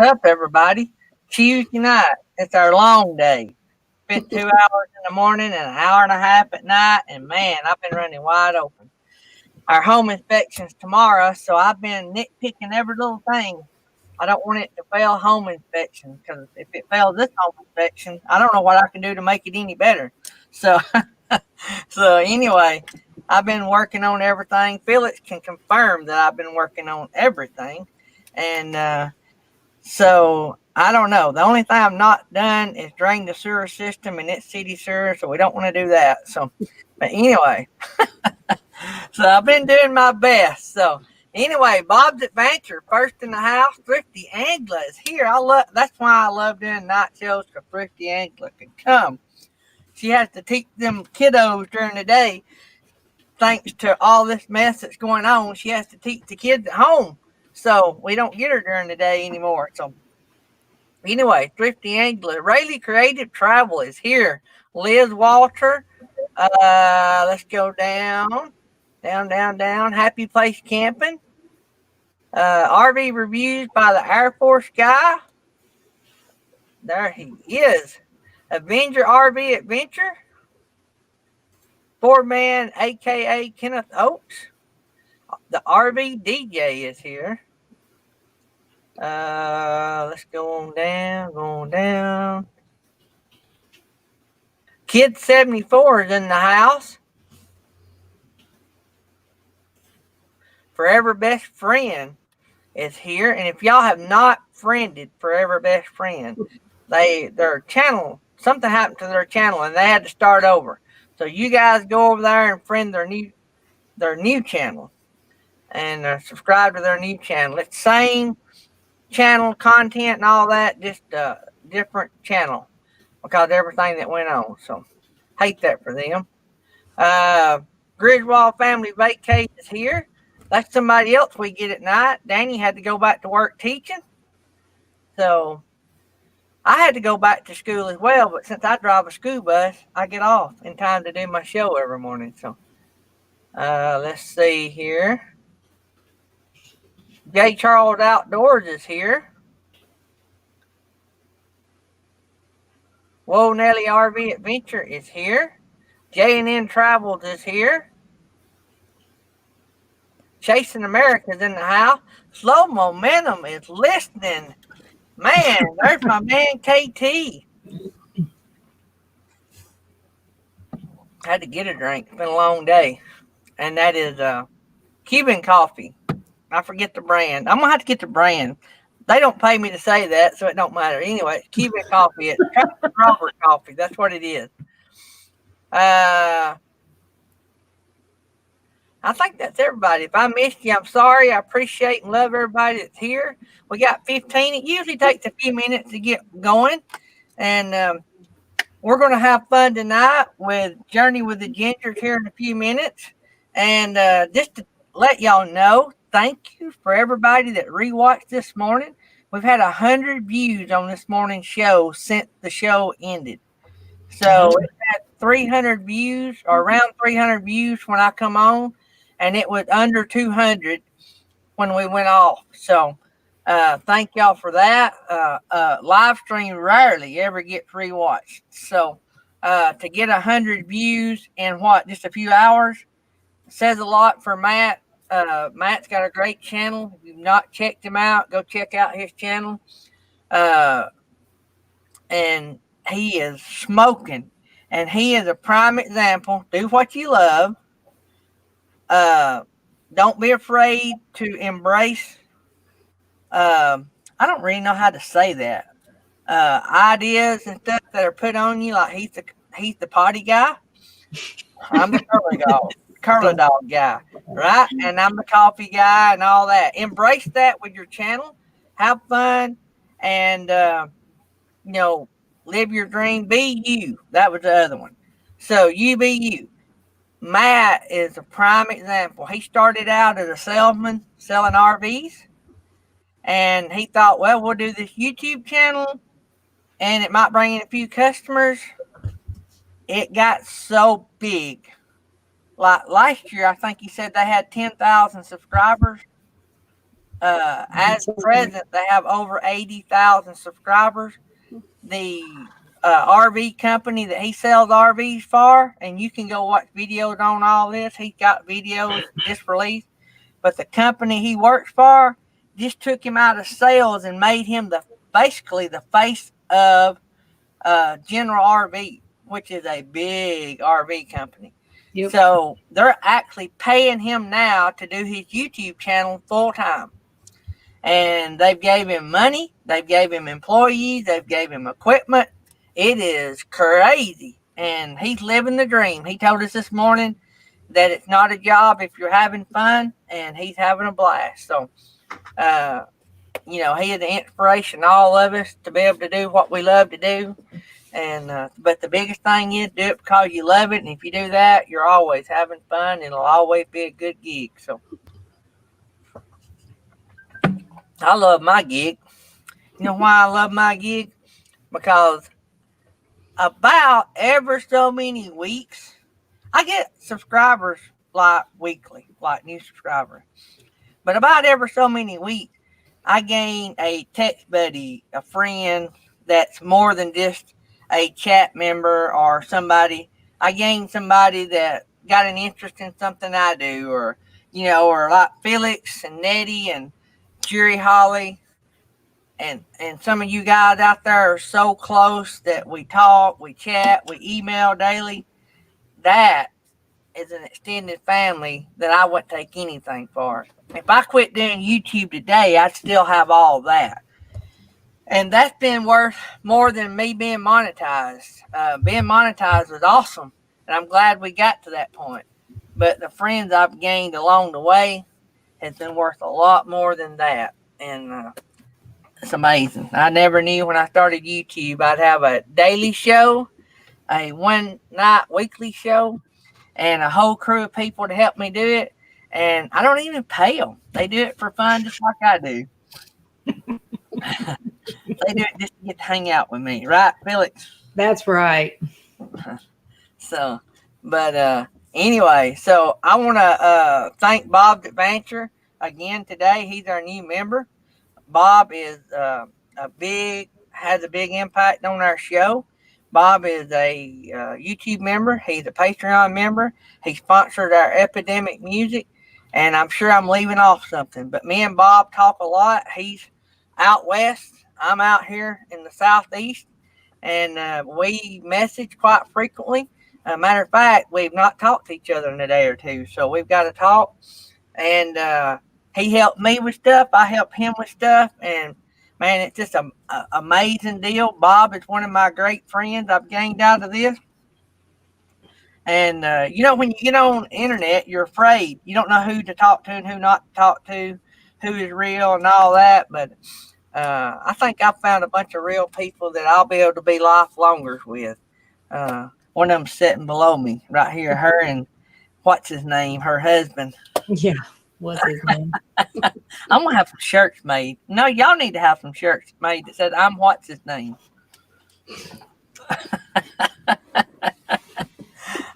up, everybody? Tuesday night. It's our long day. Spent 2 hours in the morning and an hour and a half at night, and man, I've been running wide open. Our home inspection's tomorrow, so I've been nitpicking every little thing. I don't want it to fail home inspection because if it fails this home inspection, I don't know what I can do to make it any better. So, so anyway, I've been working on everything. Felix can confirm that I've been working on everything, and so I don't know. The only thing I've not done is drain the sewer system, and it's city sewer, so we don't want to do that. So, but anyway, so I've been doing my best. So anyway, Bob's Adventure, first in the house. Thrifty Angela is here. That's why I love doing night shows, because Thrifty Angela can come. She has to teach them kiddos during the day. Thanks to all this mess that's going on, she has to teach the kids at home. So we don't get her during the day anymore. So anyway, Thrifty Angela, Rayleigh Creative Travel is here. Liz Walter, let's go down. Happy Place Camping. RV reviews by the Air Force guy. There he is. Avenger RV Adventure. Four-man, a.k.a. Kenneth Oates. The RV DJ is here. Let's go on down. Kid 74 is in the house. Forever Best Friend is here. And if y'all have not friended Forever Best Friend, their channel, something happened to their channel and they had to start over. So you guys go over there and friend their new channel and subscribe to their new channel. It's same channel content and all that, just a different channel because everything that went on. So hate that for them. Griswold Family Vacate is here. That's somebody else we get at night. Danny had to go back to work teaching. So I had to go back to school as well, but since I drive a school bus, I get off in time to do my show every morning. So let's see here. J. Charles Outdoors is here. Whoa Nelly RV Adventure is here. J&N Travels is here. Chasing America's in the house. Slow Momentum is listening. Man, there's my man KT. Had to get a drink. It's been a long day. And that is Cuban coffee. I forget the brand. I'm going to have to get the brand. They don't pay me to say that, so it don't matter. Anyway, it's Cuban coffee. It's Robert coffee. That's what it is. I think that's everybody. If I missed you, I'm sorry. I appreciate and love everybody that's here. We got 15. It usually takes a few minutes to get going. And we're going to have fun tonight with Journey with the Gingers here in a few minutes. And just to let y'all know, thank you for everybody that rewatched this morning. We've had 100 views on this morning's show since the show ended. So it had 300 views or around 300 views when I come on. And it was under 200 when we went off. So thank y'all for that. Live stream rarely ever gets rewatched. So to get 100 views in just a few hours says a lot for Matt. Matt's got a great channel. If you've not checked him out, go check out his channel. And he is smoking. And he is a prime example. Do what you love. Don't be afraid to embrace. I don't really know how to say that. Ideas and stuff that are put on you, like he's the potty guy. I'm the curly dog guy, right? And I'm the coffee guy and all that. Embrace that with your channel. Have fun and live your dream. Be you. That was the other one. So you be you. Matt is a prime example. He started out as a salesman selling RVs. And he thought, well, we'll do this YouTube channel and it might bring in a few customers. It got so big. Like last year, I think he said they had 10,000 subscribers. As present, they have over 80,000 subscribers. The RV company that he sells RVs for, and you can go watch videos on all this. He's got videos just released. But the company he works for just took him out of sales and made him basically the face of General RV, which is a big RV company. Yep. So they're actually paying him now to do his YouTube channel full time. And they've gave him money, they've gave him employees, they've gave him equipment. It is crazy. And he's living the dream. He told us this morning that it's not a job if you're having fun, and he's having a blast. So, he is an inspiration to all of us to be able to do what we love to do. And but the biggest thing is do it because you love it. And if you do that, you're always having fun, and it'll always be a good gig. So I love my gig. You know why I love my gig? Because about every so many weeks, I get subscribers like weekly, like new subscribers. But about every so many weeks, I gain a text buddy, a friend that's more than just a chat member or somebody. I gain somebody that got an interest in something I do, or like Felix and Nettie and Jerry Holly. And some of you guys out there are so close that we talk, we chat, we email daily. That is an extended family that I wouldn't take anything for. If I quit doing YouTube today, I'd still have all that. And that's been worth more than me being monetized. Being monetized was awesome, and I'm glad we got to that point. But the friends I've gained along the way has been worth a lot more than that. And it's amazing. I never knew when I started YouTube I'd have a daily show, a one-night weekly show, and a whole crew of people to help me do it. And I don't even pay them. They do it for fun just like I do. They do it just to get to hang out with me. Right, Felix? That's right. So, but anyway, so I want to thank Bob Adventure again today. He's our new member. Bob is has a big impact on our show. Bob is a YouTube member. He's a Patreon member. He sponsored our Epidemic Music, and I'm sure I'm leaving off something. But me and Bob talk a lot. He's out west. I'm out here in the southeast, and we message quite frequently. Matter of fact, we've not talked to each other in a day or two, so we've got to talk. And he helped me with stuff. I helped him with stuff, and man, it's just an amazing deal. Bob is one of my great friends I've gained out of this. And, when you get on the internet, you're afraid. You don't know who to talk to and who not to talk to, who is real and all that. But I think I've found a bunch of real people that I'll be able to be lifelongers with. One of them sitting below me right here, her and what's his name, her husband. Yeah. What's his name? I'm going to have some shirts made. No, y'all need to have some shirts made that said, I'm what's his name.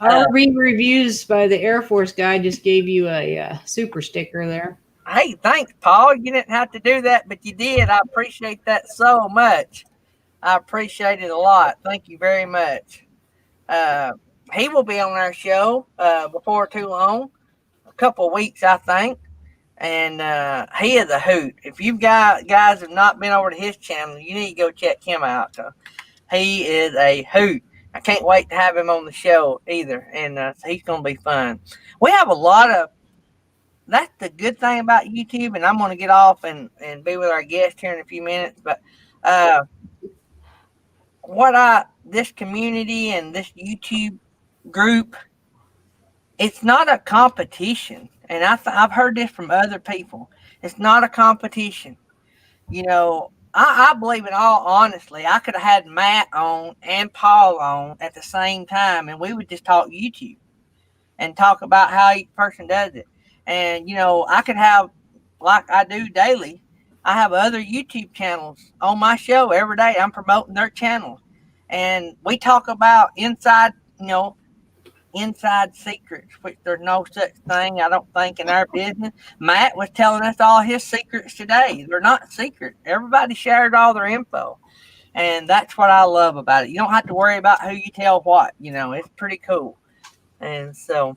RV Reviews by the Air Force guy just gave you a super sticker there. Hey, thanks, Paul. You didn't have to do that, but you did. I appreciate that so much. I appreciate it a lot. Thank you very much. He will be on our show before too long. Couple of weeks, I think, and he is a hoot. If you guys have not been over to his channel, you need to go check him out. So he is a hoot. I can't wait to have him on the show either, and he's going to be fun. We have a lot of. That's the good thing about YouTube, and I'm going to get off and be with our guest here in a few minutes. But this community and this YouTube group. It's not a competition, and I've heard this from other people. It's not a competition. I believe in all honestly. I could have had Matt on and Paul on at the same time, and we would just talk YouTube and talk about how each person does it. And, I could have, like I do daily, I have other YouTube channels on my show every day. I'm promoting their channels, and we talk about inside inside secrets, which there's no such thing, I don't think, in our business. Matt was telling us all his secrets today. They're not secret. Everybody shared all their info. And that's what I love about it. You don't have to worry about who you tell what. It's pretty cool. And so,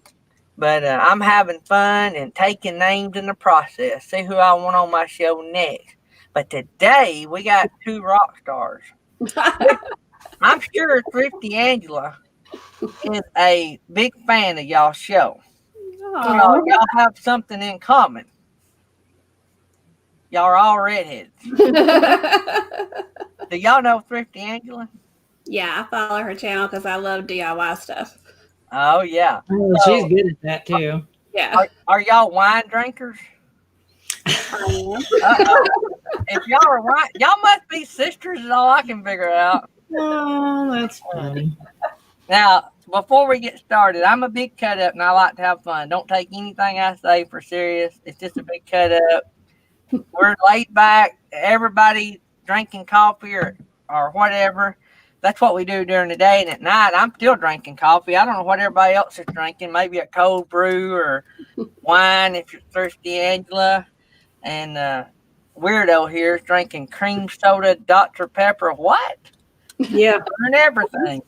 but I'm having fun and taking names in the process. See who I want on my show next. But today we got two rock stars. I'm sure Thrifty Angela is a big fan of y'all's show. Y'all have something in common. Y'all are all redheads. Do y'all know Thrifty Angela? Yeah, I follow her channel because I love DIY stuff. Oh, yeah. Oh, she's good at that, too. Yeah. Are y'all wine drinkers? I am. If y'all are wine, y'all must be sisters is all I can figure out. Oh, that's funny. Now, before we get started, I'm a big cut up and I like to have fun. Don't take anything I say for serious. It's just a big cut up. We're laid back. Everybody drinking coffee or whatever. That's what we do during the day. And at night, I'm still drinking coffee. I don't know what everybody else is drinking. Maybe a cold brew or wine if you're Thirsty Angela. And Weirdo here is drinking cream soda, Dr. Pepper. What? Yeah. And everything.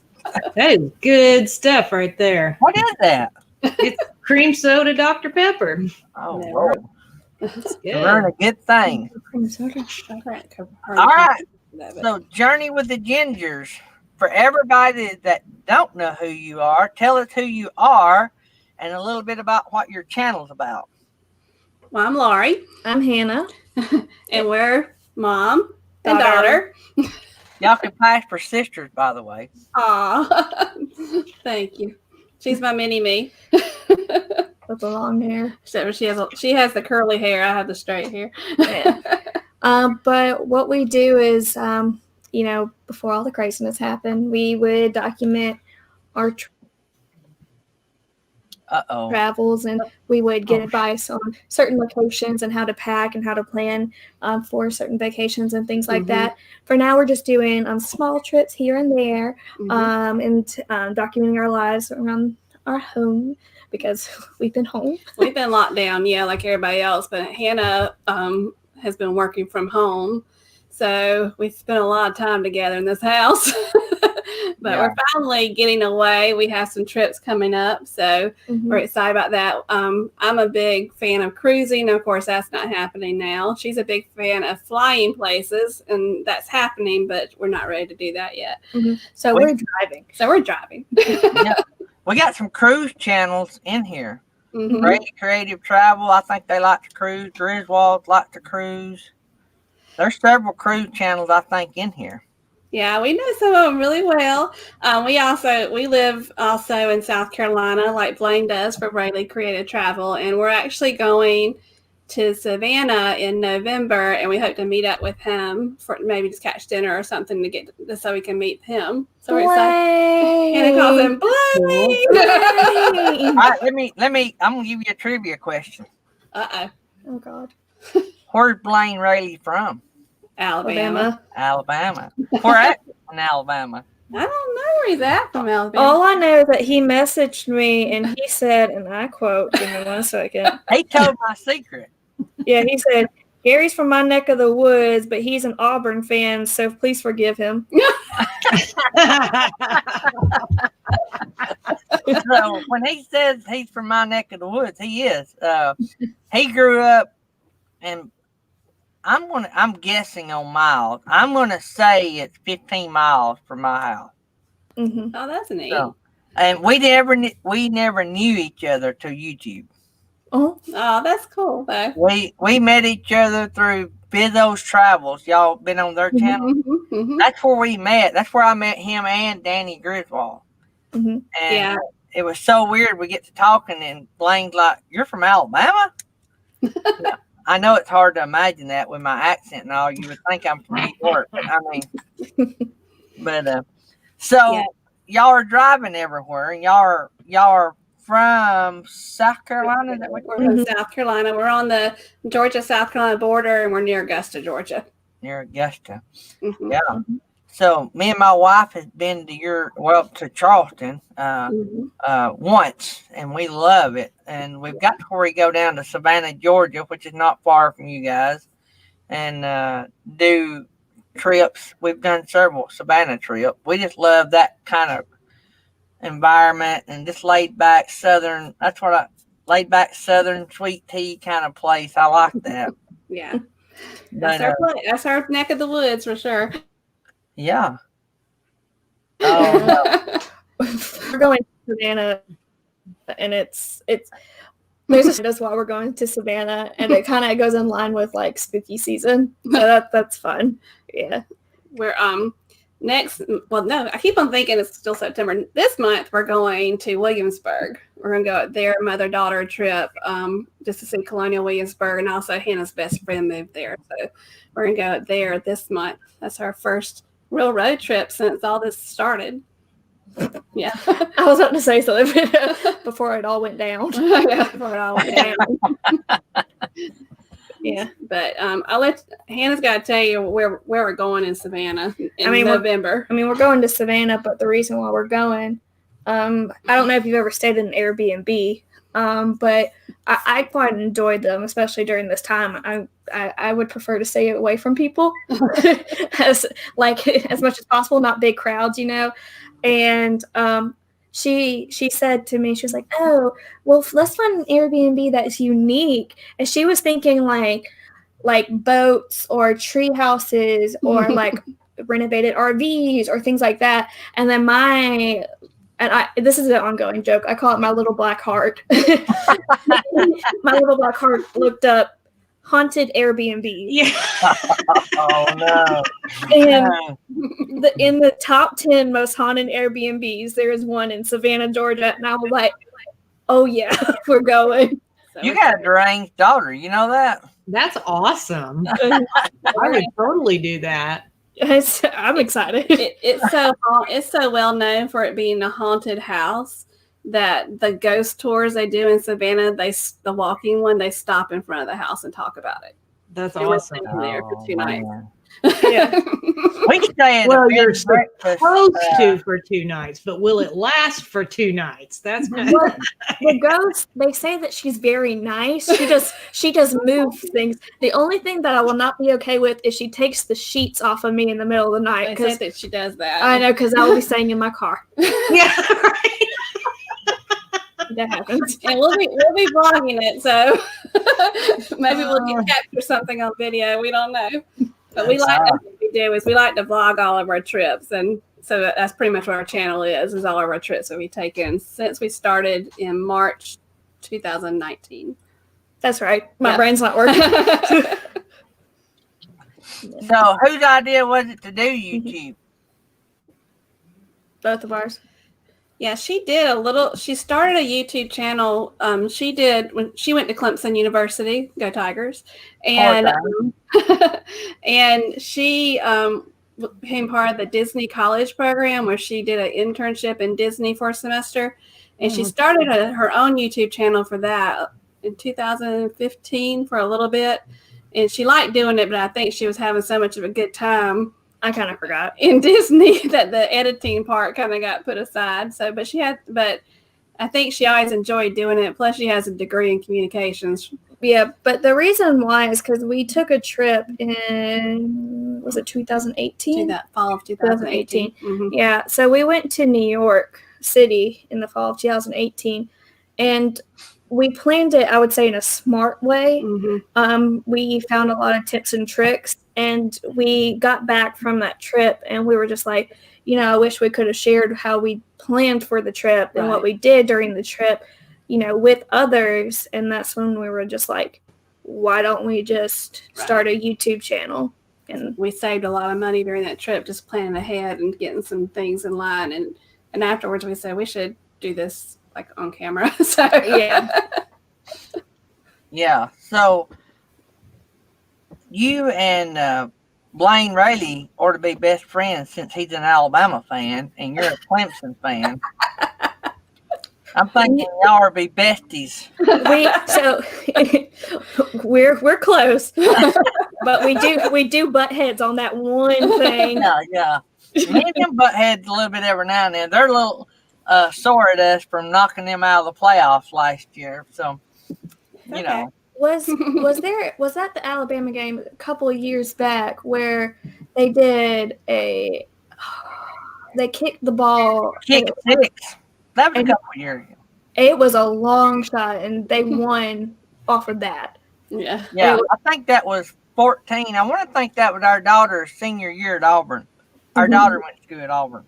That is good stuff right there. What is that? It's cream soda Dr. Pepper. Oh, Never. Lord. That's You learn a good thing. All right. So, Journey with the Gingers. For everybody that don't know who you are, tell us who you are and a little bit about what your channel's about. Well, I'm Laurie. I'm Hannah. And we're mom and daughter. Y'all can pass for sisters, by the way. Aw. Thank you. She's my mini-me. With the long hair. So she has the curly hair. I have the straight hair. Yeah. But what we do is, before all the craziness happened, we would document our Uh-oh. travels, and we would get advice on certain locations and how to pack and how to plan for certain vacations and things like that. For now, we're just doing small trips here and there, and documenting our lives around our home because we've been home. We've been locked down, yeah, like everybody else. But Hannah has been working from home, so we spent a lot of time together in this house. But we're finally getting away. We have some trips coming up, so we're excited about that. I'm a big fan of cruising. Of course, that's not happening now. She's a big fan of flying places, and that's happening, but we're not ready to do that yet. So we're driving. Yeah. We got some cruise channels in here. Great Creative Travel. I think they like to cruise. Griswold like to cruise. There's several cruise channels, I think, in here. Yeah, we know some of them really well. We live also in South Carolina, like Blaine does for Rayleigh Creative Travel, and we're actually going to Savannah in November, and we hope to meet up with him for maybe just catch dinner or something so we can meet him. So we're excited. And it calls him Blaine. All right, I'm gonna give you a trivia question. Uh-oh. Oh God. Where's Blaine Rayleigh from? Alabama. Where at in Alabama? I don't know where he's at from Alabama. All I know is that he messaged me and he said, and I quote, give me 1 second. He told my secret. Yeah, he said, Gary's from my neck of the woods, but he's an Auburn fan, so please forgive him. So when he says he's from my neck of the woods, he is. He grew up, and I'm guessing on miles. I'm gonna say it's 15 miles from my house. Mm-hmm. Oh, that's neat. So, and we never knew each other through YouTube. Oh, that's cool though. We met each other through Bizzo's Travels. Y'all been on their channel? That's where we met. That's where I met him and Danny Griswold. And it was so weird. We get to talking, and Blaine's like, "You're from Alabama?" Yeah. I know it's hard to imagine that with my accent and all. You would think I'm from New York, but I mean, y'all are driving everywhere, and y'all are from South Carolina. Is that what We're from South Carolina. We're on the Georgia-South Carolina border, and we're near Augusta, Georgia. Near Augusta. Mm-hmm. Yeah. So me and my wife has been to Charleston once, and we love it. And we've got to where we go down to Savannah, Georgia, which is not far from you guys, and do trips. We've done several Savannah trips. We just love that kind of environment and just laid back Southern. Laid back Southern sweet tea kind of place. I like that. Yeah, that's our neck of the woods for sure. Yeah. Oh, we're going to Savannah, and it's there's a while we're going to Savannah, and it kind of goes in line with like spooky season. So that's fun. Yeah. We're next. Well, no, I keep on thinking it's still September. This month we're going to Williamsburg. We're gonna go there, mother-daughter trip, just to see Colonial Williamsburg, and also Hannah's best friend moved there, so we're gonna go there this month. That's our first real road trip since all this started. Yeah, I was about to say something before it all went down. Before it all went down. Yeah, but I'll let Hannah's got to tell you where we're going in Savannah in November. We're going to Savannah, but the reason why we're going, I don't know if you've ever stayed in an Airbnb, but I quite enjoyed them, especially during this time. I would prefer to stay away from people as much as possible, not big crowds, and she said to me, she was like, oh, well, let's find an Airbnb that's unique. And she was thinking like boats or tree houses or like renovated RVs or things like that. And then this is an ongoing joke. I call it my little black heart. My little black heart looked up haunted Airbnb. Yeah. Oh no. And in the top 10 most haunted Airbnbs, there is one in Savannah, Georgia. And I was like, oh yeah, we're going. You got a deranged daughter, you know that? That's awesome. I would totally do that. I'm excited. It's so well known for it being a haunted house that the ghost tours they do in Savannah, the walking one, they stop in front of the house and talk about it. That's They awesome. were there for 2 nights. Yeah. We stay at You're supposed to for 2 nights, but will it last for 2 nights? That's good. Well, the ghost, they say that she's very nice. She just moves things. The only thing that I will not be okay with is she takes the sheets off of me in the middle of the night. They say that she does that. I know, because I will be staying in my car. Yeah, right. That happens. And we'll be vlogging it, so maybe we'll capture something on video. We don't know, but we like what we do is we like to vlog all of our trips, and so that's pretty much what our channel is all of our trips that we've taken since we started in March 2019. That's right. My brain's not working. So whose idea was it to do YouTube? Both of ours. Yeah, she did she started a YouTube channel. She did when she went to Clemson University, go Tigers. And and she became part of the Disney college program where she did an internship in Disney for a semester. And she started her own YouTube channel for that in 2015 for a little bit. And she liked doing it, but I think she was having so much of a good time. I kind of forgot in Disney that the editing part kind of got put aside. So, but I think she always enjoyed doing it. Plus she has a degree in communications. Yeah. But the reason why is because we took a trip in, was it 2018? That fall of 2018. Mm-hmm. Yeah. So we went to New York City in the fall of 2018 and we planned it, I would say, in a smart way. Mm-hmm. We found a lot of tips and tricks. And we got back from that trip and we were just like, I wish we could have shared how we planned for the trip and what we did during the trip, with others. And that's when we were just like, why don't we just start a YouTube channel? And we saved a lot of money during that trip, just planning ahead and getting some things in line. And afterwards we said we should do this like on camera. So yeah. Yeah. So you and Blaine Rayleigh ought to be best friends since he's an Alabama fan and you're a Clemson fan. I'm thinking y'all are be besties. We're close, but we do butt heads on that one thing. Yeah. Me and them butt heads a little bit every now and then. They're a little sore at us from knocking them out of the playoffs last year. So, you know. Was that the Alabama game a couple of years back where they did they kicked the ball? Kick six. That was a couple of years ago. It was a long shot, and they won off of that. Yeah. Yeah, I think that was 14. I want to think that was our daughter's senior year at Auburn. Our daughter went to school at Auburn.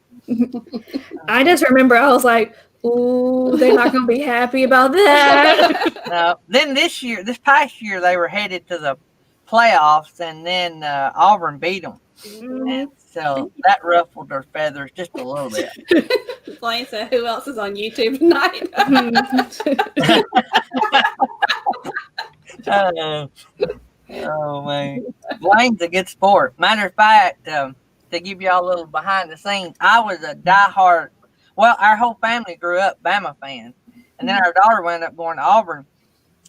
I just remember I was like, ooh, they're not going to be happy about that. No. Then this past year, they were headed to the playoffs, and then Auburn beat them. And so that ruffled their feathers just a little bit. Blaine said, who else is on YouTube tonight? Oh, man. Blaine's a good sport. Matter of fact, to give y'all a little behind the scenes, I was a diehard, well, our whole family grew up Bama fans. And then our daughter wound up going to Auburn.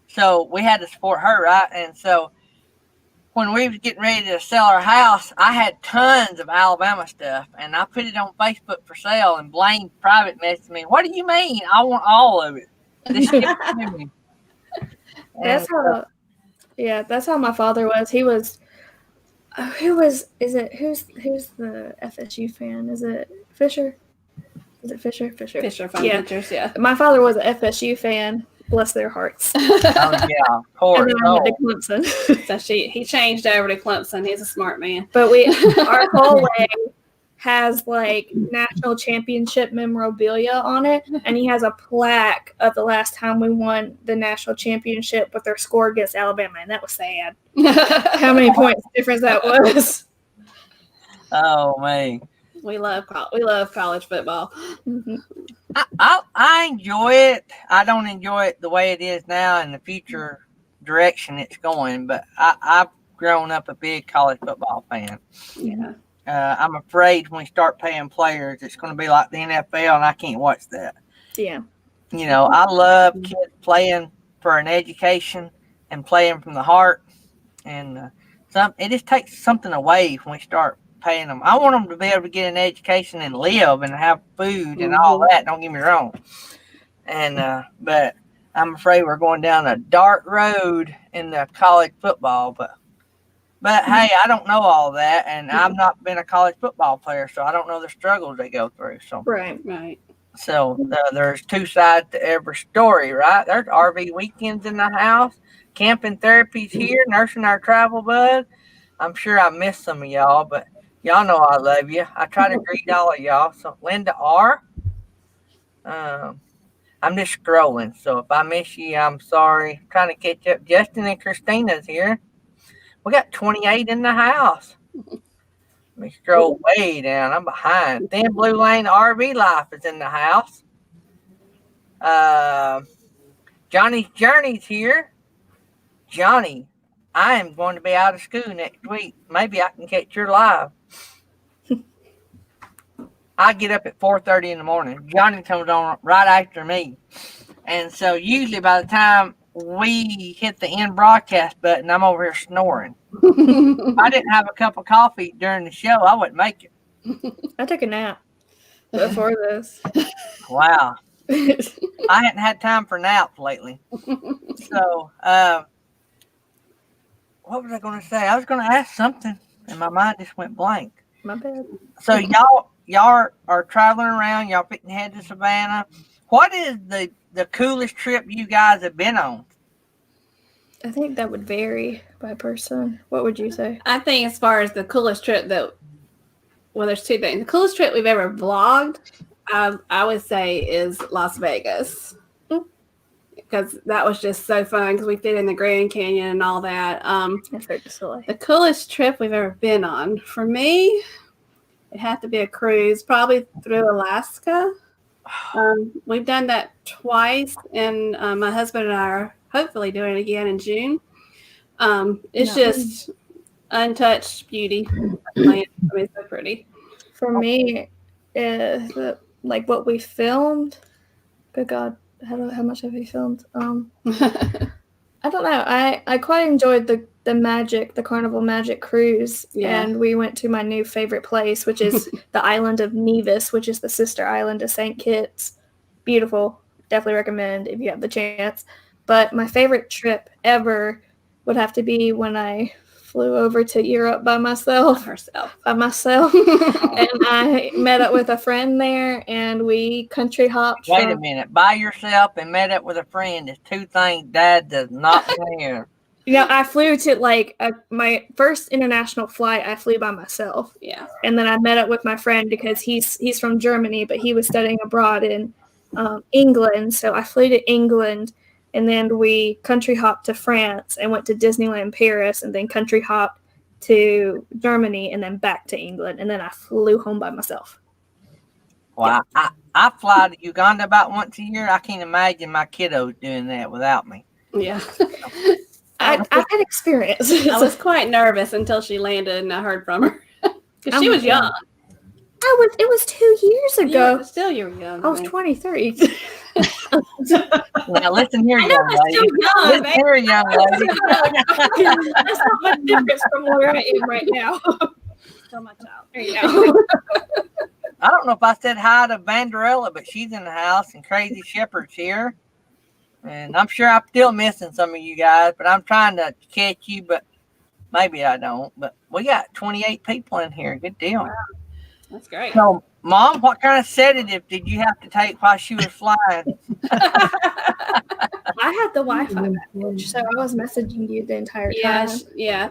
So we had to support her, right? And so when we was getting ready to sell our house, I had tons of Alabama stuff, and I put it on Facebook for sale. And Blaine private messaged me, "What do you mean? I want all of it." That's how my father was. He was. Who's the FSU fan? Is it Fisher? Is it Fisher? Fisher Pictures, yeah. My father was an FSU fan. Bless their hearts. Oh yeah, of course. And then I went to Clemson. So he changed over to Clemson. He's a smart man. But our hallway has like national championship memorabilia on it, and he has a plaque of the last time we won the national championship with their score against Alabama, and that was sad. How many points difference that was? Oh man, we love college football. Mm-hmm. I enjoy it. I don't enjoy it the way it is now in the future direction it's going, but I've grown up a big college football fan. Yeah. I'm afraid when we start paying players, it's going to be like the NFL, and I can't watch that. Yeah. You know, I love kids playing for an education and playing from the heart, and it just takes something away when we start paying them. I want them to be able to get an education and live and have food and all that. Don't get me wrong. And but I'm afraid we're going down a dark road in the college football. But hey, I don't know all that, and I've not been a college football player, so I don't know the struggles they go through. So right. So there's two sides to every story, right? There's RV weekends in the house, camping therapies here, nursing our travel bug. I'm sure I missed some of y'all, but y'all know I love you. I try to greet all of y'all. So Linda R. I'm just scrolling, so if I miss you, I'm sorry. I'm trying to catch up. Justin and Christina's here. We got 28 in the house. Let me scroll way down. I'm behind. Thin Blue Lane RV Life is in the house. Johnny's Journey's here. Johnny, I am going to be out of school next week. Maybe I can catch your live. I get up at 4:30 in the morning. Johnny comes on right after me. And so usually by the time we hit the end broadcast button, I'm over here snoring. If I didn't have a cup of coffee during the show, I wouldn't make it. I took a nap before this. Wow. I hadn't had time for naps lately. So, what was I going to say? I was going to ask something, and my mind just went blank. My bad. So y'all are traveling around. Y'all fitting to head to Savannah. What is the coolest trip you guys have been on? I think that would vary by person. What would you say? I think as far as the coolest trip there's two things. The coolest trip we've ever vlogged, I would say, is Las Vegas. Because that was just so fun because we did in the Grand Canyon and all that. The coolest trip we've ever been on, for me, it had to be a cruise, probably through Alaska. We've done that twice, and my husband and I are hopefully doing it again in June. It's just untouched beauty. It's so pretty. For me, like what we filmed. Good God, how much have we filmed? I don't know. I quite enjoyed the Carnival Magic cruise, and we went to my new favorite place, which is the island of Nevis, which is the sister island of St. Kitts. Beautiful. Definitely recommend if you have the chance. But my favorite trip ever would have to be when I flew over to Europe by myself. And I met up with a friend there, and we country hopped. Wait a minute. By yourself and met up with a friend is two things Dad does not hear. I flew to my first international flight. I flew by myself. Yeah. And then I met up with my friend because he's from Germany, but he was studying abroad in England. So I flew to England, and then we country hopped to France and went to Disneyland Paris, and then country hopped to Germany, and then back to England, and then I flew home by myself. Well, I fly to Uganda about once a year. I can't imagine my kiddos doing that without me. Yeah. I've had experience. I was quite nervous until she landed and I heard from her. Because she was young. It was 2 years ago. You were young. I was 23. Now listen here, young lady. Listen here, young lady. That's not much difference from where I am right now. Still my child. There you go. I don't know if I said hi to Vanderella, but she's in the house, and Crazy Shepherd's here. And I'm sure I'm still missing some of you guys, but I'm trying to catch you, but maybe I don't. But we got 28 people in here. Good deal. Wow. That's great. So, Mom, what kind of sedative did you have to take while she was flying? I had the Wi-Fi message, so I was messaging you the entire time. Yeah.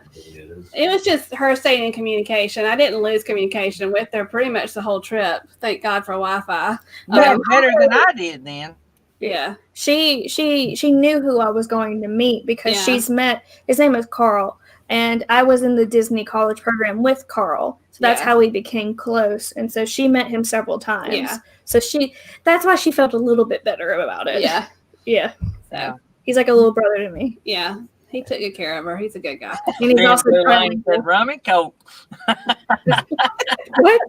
It was just her staying in communication. I didn't lose communication with her pretty much the whole trip. Thank God for Wi-Fi. Better than I did then. Yeah. She knew who I was going to meet because she's met. His name is Carl, and I was in the Disney college program with Carl. So that's how we became close. And so she met him several times. Yeah. So that's why she felt a little bit better about it. Yeah. Yeah. So he's like a little brother to me. yeah. He took good care of her. He's a good guy. And he's also trying said rum and coke. What?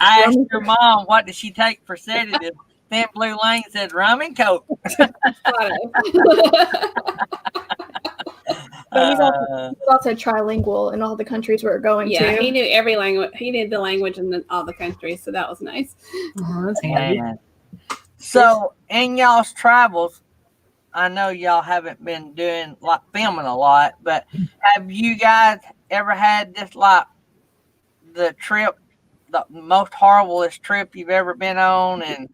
I asked your mom, what did she take for sedative? Then Blue Lane said rum and coke. He's also trilingual in all the countries we're going to. Yeah, he knew every language. He knew the language in all the countries, so that was nice. That's handy. So, in y'all's travels, I know y'all haven't been doing filming a lot, but have you guys ever had this the most horriblest trip you've ever been on, and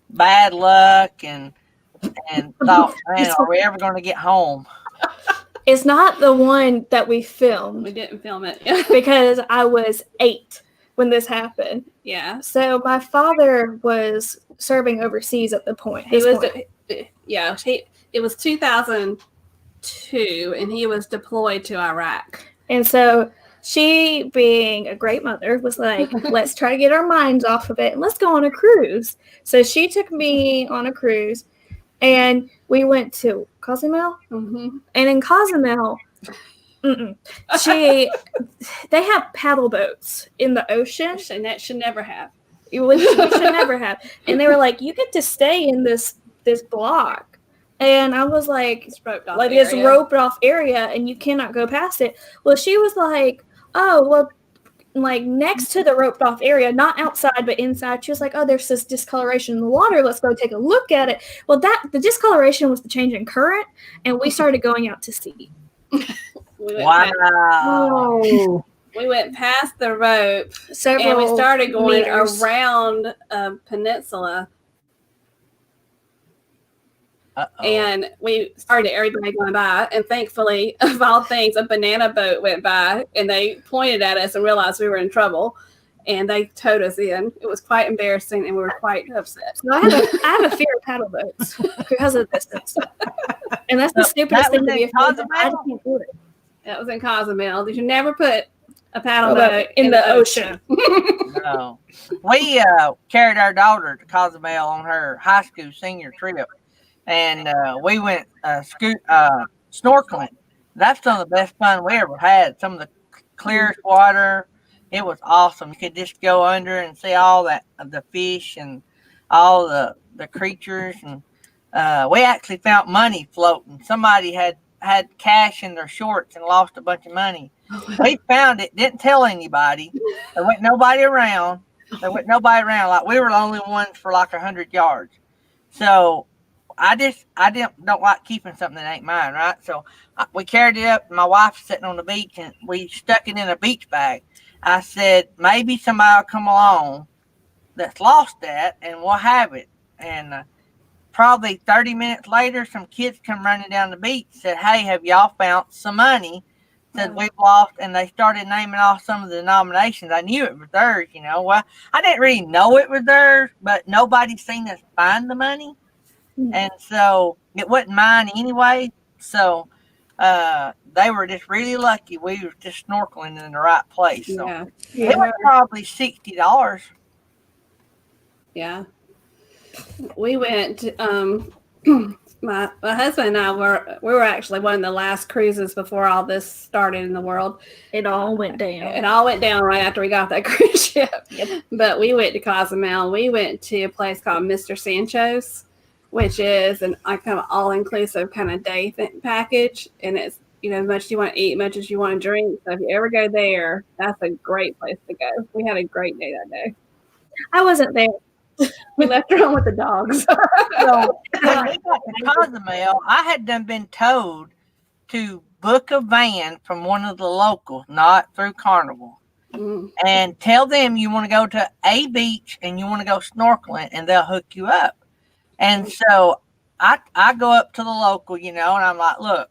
bad luck, and thought, man, are we ever going to get home? It's not the one that we filmed. We didn't film it because I was 8 when this happened. Yeah. So my father was serving overseas at the point. It was 2002, and he was deployed to Iraq. And so she, being a great mother, was like, let's try to get our minds off of it and let's go on a cruise. So she took me on a cruise, and we went to Cozumel. Mm-hmm. And in Cozumel, they have paddle boats in the ocean. And that should never have. We should never have. And they were like, you get to stay in this block. And I was like, it's roped off this roped off area, and you cannot go past it. Well, she was like, oh, well, like next to the roped off area, not outside, but inside. She was like, oh, there's this discoloration in the water. Let's go take a look at it. Well, the discoloration was the change in current, and we started going out to sea. Wow. We went past the rope, and we started going meters around a peninsula. Uh-oh. And we started everybody going by, and thankfully, of all things, a banana boat went by, and they pointed at us and realized we were in trouble, and they towed us in. It was quite embarrassing, and we were quite upset. So I have a fear of paddle boats because of this stuff. And that's the stupidest thing to be afraid of. I just can't do it. That was in Cozumel. Did you never put a paddle boat in the ocean? No. We carried our daughter to Cozumel on her high school senior trip. And we went snorkeling. That's some of the best fun we ever had. Some of the clearest water. It was awesome. You could just go under and see all the fish and all the creatures. And we actually found money floating. Somebody had had cash in their shorts and lost a bunch of money. We found it, didn't tell anybody. There wasn't nobody around. Like we were the only ones for like 100 yards. So I don't like keeping something that ain't mine, right? So we carried it up. My wife's sitting on the beach, and we stuck it in a beach bag. I said, maybe somebody will come along that's lost that, and we'll have it. And probably 30 minutes later, some kids come running down the beach, said, hey, have y'all found some money? Said, we've lost, and they started naming off some of the denominations. I knew it was theirs, Well, I didn't really know it was theirs, but nobody seen us find the money. And so it wasn't mine anyway. So they were just really lucky. We were just snorkeling in the right place. So it was probably $60. Yeah. We went, my husband and I we were actually one of the last cruises before all this started in the world. It all went down. It all went down right after we got that cruise ship. Yep. But we went to Cozumel. We went to a place called Mr. Sancho's, which is an kind of all-inclusive kind of day package. And it's, as much as you want to eat, as much as you want to drink. So if you ever go there, that's a great place to go. We had a great day that day. I wasn't there. We left her home with the dogs. So when we got to Cozumel, I had been told to book a van from one of the locals, not through Carnival, and tell them you want to go to a beach and you want to go snorkeling, and they'll hook you up. And so I go up to the local, and I'm like, look,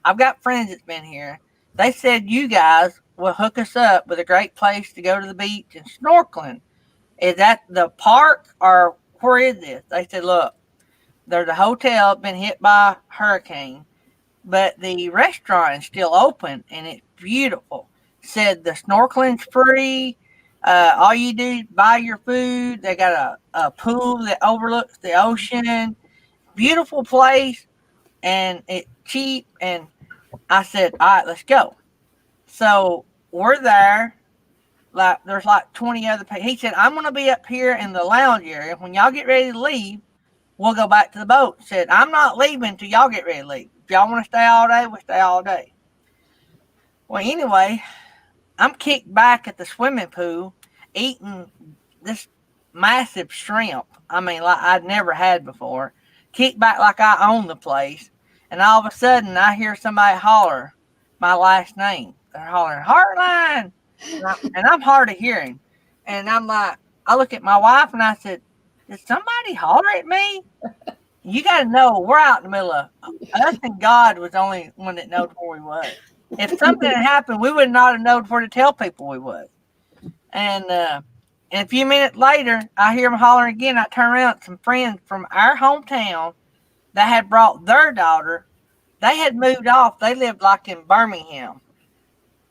I've got friends that's been here. They said you guys will hook us up with a great place to go to the beach and snorkeling. Is that the park or where is this? They said, look, there's a hotel been hit by a hurricane, but the restaurant is still open and it's beautiful. Said the snorkeling's free. All you do is buy your food. They got a pool that overlooks the ocean. Beautiful place, and it's cheap. And I said, all right, let's go. So we're there. There's 20 other people. He said, I'm going to be up here in the lounge area. When y'all get ready to leave, we'll go back to the boat. Said, I'm not leaving until y'all get ready to leave. If y'all want to stay all day, we'll stay all day. Well, anyway, I'm kicked back at the swimming pool eating this massive shrimp. I mean, like I'd never had before. Kicked back like I own the place. And all of a sudden, I hear somebody holler my last name. They're hollering, Heartline. And I'm hard of hearing. And I'm like, I look at my wife and I said, did somebody holler at me? You got to know, we're out in the middle of us, and God was the only one that knows where we was. If something had happened, we would not have known where to tell people we was. And a few minutes later, I hear them hollering again. I turn around, some friends from our hometown that had brought their daughter. They had moved off. They lived like in Birmingham.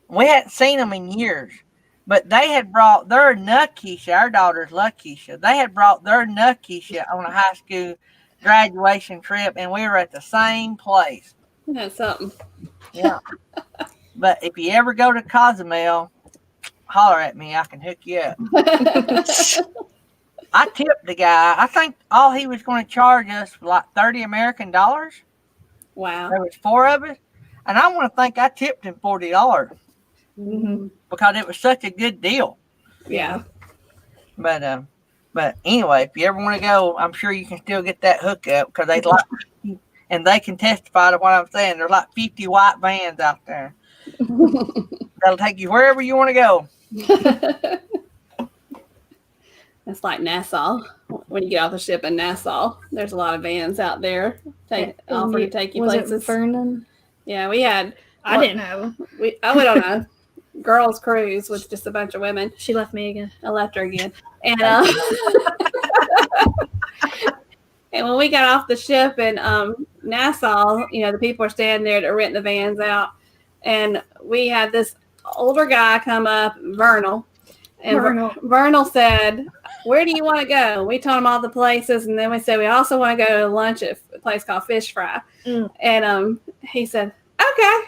We hadn't seen them in years, but they had brought their Nukeisha, our daughter's Lakeisha. They had brought their Nukeisha on a high school graduation trip, and we were at the same place. That's something. Yeah. But if you ever go to Cozumel, holler at me. I can hook you up. I tipped the guy. I think all he was going to charge us was like $30 American. Wow. There was 4 of us, and I want to think I tipped him $40. Because it was such a good deal. Yeah. But anyway, if you ever want to go, I'm sure you can still get that hookup because and they can testify to what I'm saying. There's like 50 white vans out there. That'll take you wherever you want to go. That's like Nassau. When you get off the ship in Nassau, there's a lot of vans out there offer to take you places. Was it Vernon? Yeah, we had. I didn't know. I went on a girls' cruise with just a bunch of women. She left me again. I left her again. And and when we got off the ship in Nassau, the people are standing there to rent the vans out. And we had this older guy come up, Vernal. And Vernal said, where do you want to go? We told him all the places. And then we said, we also want to go to lunch at a place called Fish Fry. And he said, okay.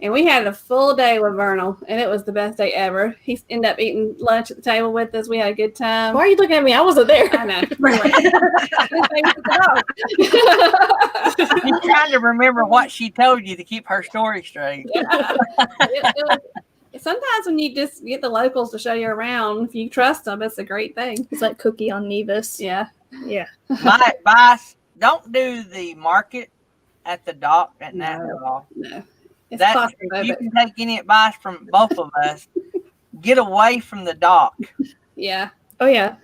And we had a full day with Vernal, and it was the best day ever. He ended up eating lunch at the table with us. We had a good time. Why are you looking at me? I wasn't there. I know. You're trying to remember what she told you to keep her story straight. Sometimes when you just get the locals to show you around, if you trust them, it's a great thing. It's like Cookie on Nevis. Yeah. Yeah. My advice, don't do the market at the dock at night at all. No. It's That's, if you can take any advice from both of us, get away from the dock. Yeah. Oh, yeah.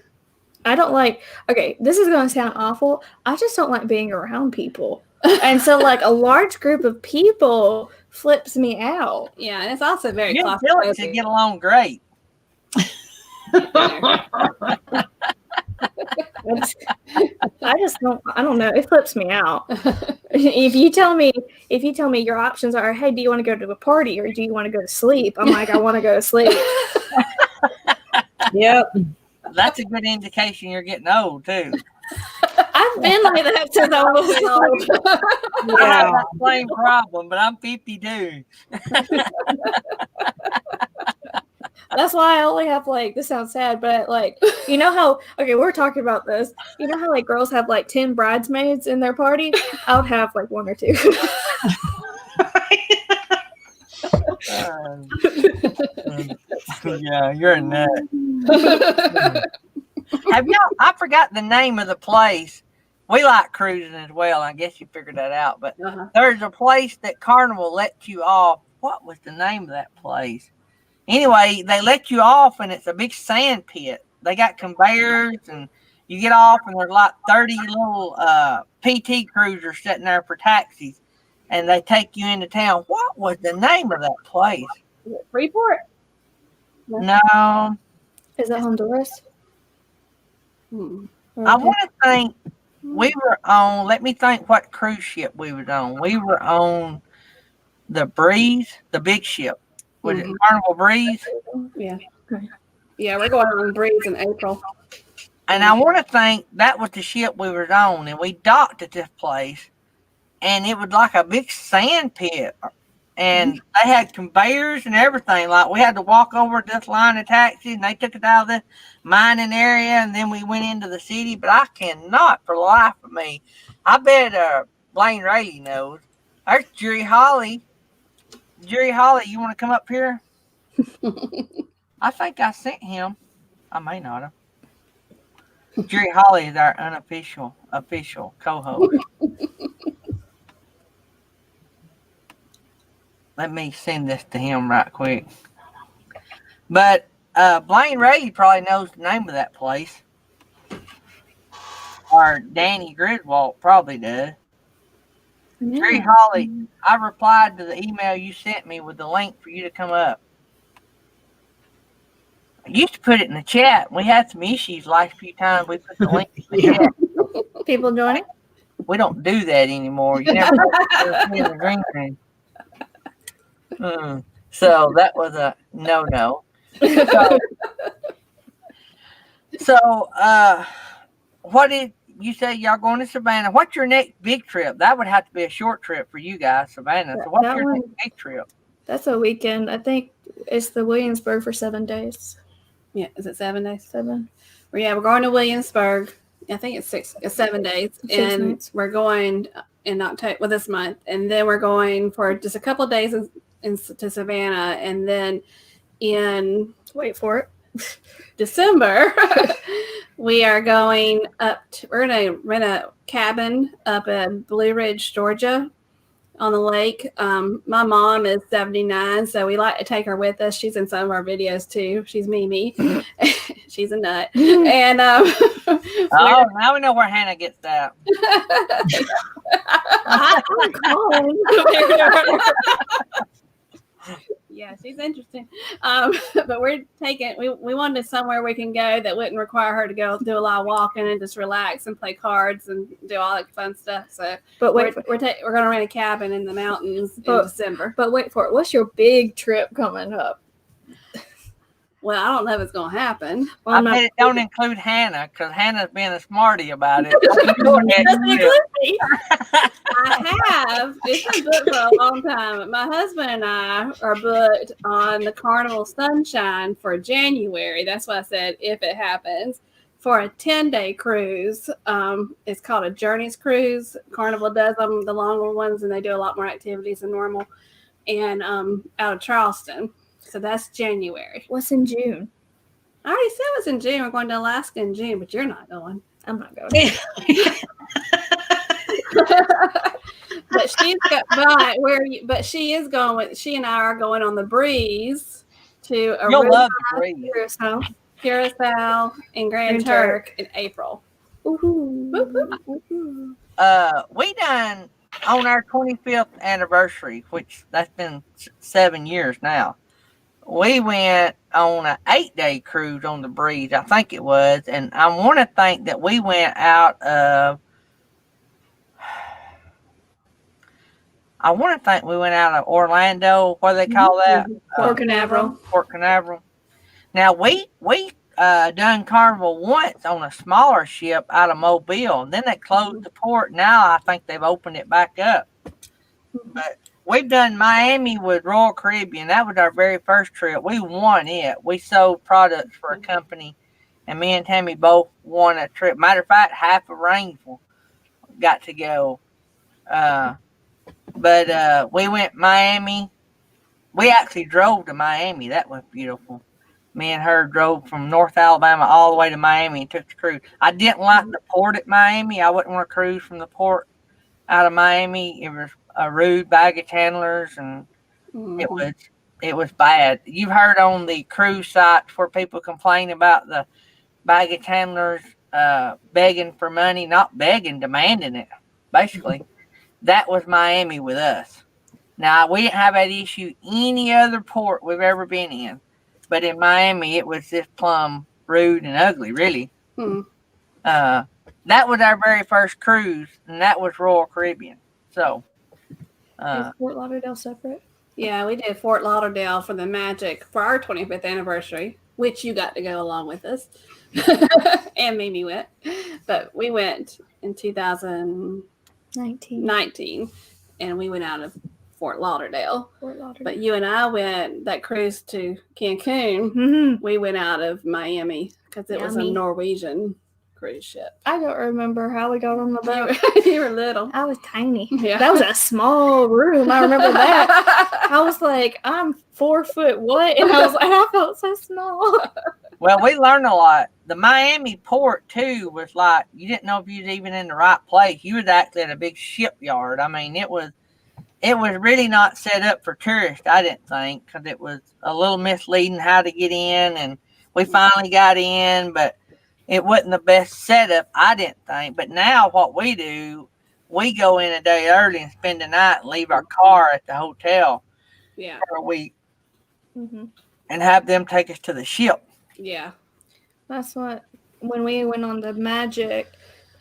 I don't like, okay, this is going to sound awful. I just don't like being around people. And so, like, a large group of people flips me out. Yeah, and it's also very You and Philip should get along great. I don't know. It flips me out. If you tell me your options are, hey, do you want to go to a party or do you want to go to sleep? I'm like, I want to go to sleep. Yep. That's a good indication you're getting old too. I've been like that since I was old. I have that same problem, but I'm 52. That's why I only have like, this sounds sad, but like, you know how, okay, we're talking about this. You know how like girls have like 10 bridesmaids in their party? I would have like 1 or 2. Yeah, you're a nut. Have y'all, I forgot the name of the place. We like cruising as well. I guess you figured that out. But there's a place that Carnival lets you off. What was the name of that place? Anyway, they let you off, and it's a big sand pit. They got conveyors, and you get off, and there's like 30 little PT cruisers sitting there for taxis, and they take you into town. What was the name of that place? Freeport? No. Is it Honduras? I want to think we were on, let me think what cruise ship we were on. We were on the Breeze, the big ship. Was it Carnival Breeze? Yeah. Yeah, we're going on Breeze in April. And I want to think that was the ship we were on, and we docked at this place, and it was like a big sand pit, and they had conveyors and everything. Like we had to walk over this line of taxis, and they took us out of the mining area, and then we went into the city. But I cannot, for the life of me, I bet Blaine Rayleigh knows. There's Jerry Holly. Jerry Holly, you want to come up here? I think I sent him. I may not have. Jerry Holly is our official co-host. Let me send this to him right quick. But Blaine Ray probably knows the name of that place. Or Danny Griswold probably does. Jerry Holly, I replied to the email you sent me with the link for you to come up. I used to put it in the chat. We had some issues last few times. We put the link in the chat. People joining? We don't do that anymore. You never in the green room. So that was a no. So what did you say? Y'all going to Savannah? What's your next big trip? That would have to be a short trip for you guys, Savannah. So what's your next big trip? That's a weekend. I think it's the Williamsburg for 7 days. Yeah, is it 7 days? 7. Well, yeah, we're going to Williamsburg. I think it's 7 days, and nights. We're going in October, well, this month, and then we're going for just a couple of days to Savannah, and then in wait for it, December, we are going we're going to rent a cabin up in Blue Ridge, Georgia, on the lake. My mom is 79, so we like to take her with us. She's in some of our videos too. She's Mimi. She's a nut. And now we know where Hannah gets that. Yeah, she's interesting. But we wanted somewhere we can go that wouldn't require her to go do a lot of walking and just relax and play cards and do all that fun stuff. So, but we're going to rent a cabin in the mountains in December. But wait for it. What's your big trip coming up? Well, I don't know if it's going to happen. Well, I I'm not. bet it don't include Hannah because Hannah's being a smarty about it. Doesn't include me. I have. It's been booked for a long time. My husband and I are booked on the Carnival Sunshine for January. That's why I said if it happens. For a 10-day cruise. It's called a Journeys Cruise. Carnival does them, the longer ones, and they do a lot more activities than normal. And out of Charleston. So that's January. What's in June? I already said it was in June. We're going to Alaska in June, but you're not going. I'm not going. But she's got but where you, but she is going with she and I are going on the breeze to You'll Aruba, love the breeze. Curacao, and Grand Turk in April. Woohoo. Woo-hoo. We done on our 25th anniversary, which that's been 7 years now. We went on an 8-day cruise on the breeze, I think it was, and I want to think that we went out of. I want to think we went out of Orlando. What do they call that? Port Canaveral. Port Canaveral. Now we done Carnival once on a smaller ship out of Mobile, and then they closed the port. Now I think they've opened it back up. But we've done Miami with Royal Caribbean. That was our very first trip. We won it. We sold products for a company, and me and Tammy both won a trip. Matter of fact, half of Rainsville got to go. But we went Miami. We actually drove to Miami. That was beautiful. Me and her drove from North Alabama all the way to Miami and took the cruise. I didn't like the port at Miami. I wouldn't want to cruise from the port out of Miami. It was a rude baggage handlers, and it was bad. You've heard on the cruise sites where people complain about the baggage handlers begging for money, not begging, demanding it, basically. That was Miami with us. Now, we didn't have that issue any other port we've ever been in. But in Miami, it was just plumb rude and ugly, really. That was our very first cruise, and that was Royal Caribbean. So, Is Fort Lauderdale separate? Yeah, we did Fort Lauderdale for the Magic for our 25th anniversary, which you got to go along with us. And Mimi went. But we went in 2019, and we went out of Fort Lauderdale. But you and I went that cruise to Cancun. Mm-hmm. We went out of Miami because it was a Norwegian cruise ship. I don't remember how we got on the boat. You were little. I was tiny. Yeah. That was a small room. I remember that. I was like, I'm 4 foot what? And I felt so small. well, we learned a lot. The Miami port, too, was like, you didn't know if you was even in the right place. You was actually at a big shipyard. I mean, it was really not set up for tourists, I didn't think, because it was a little misleading how to get in, and we finally got in, but it wasn't the best setup, I didn't think. But now what we do, we go in a day early and spend the night and leave our car at the hotel for a week and have them take us to the ship. Yeah. That's what, when we went on the Magic,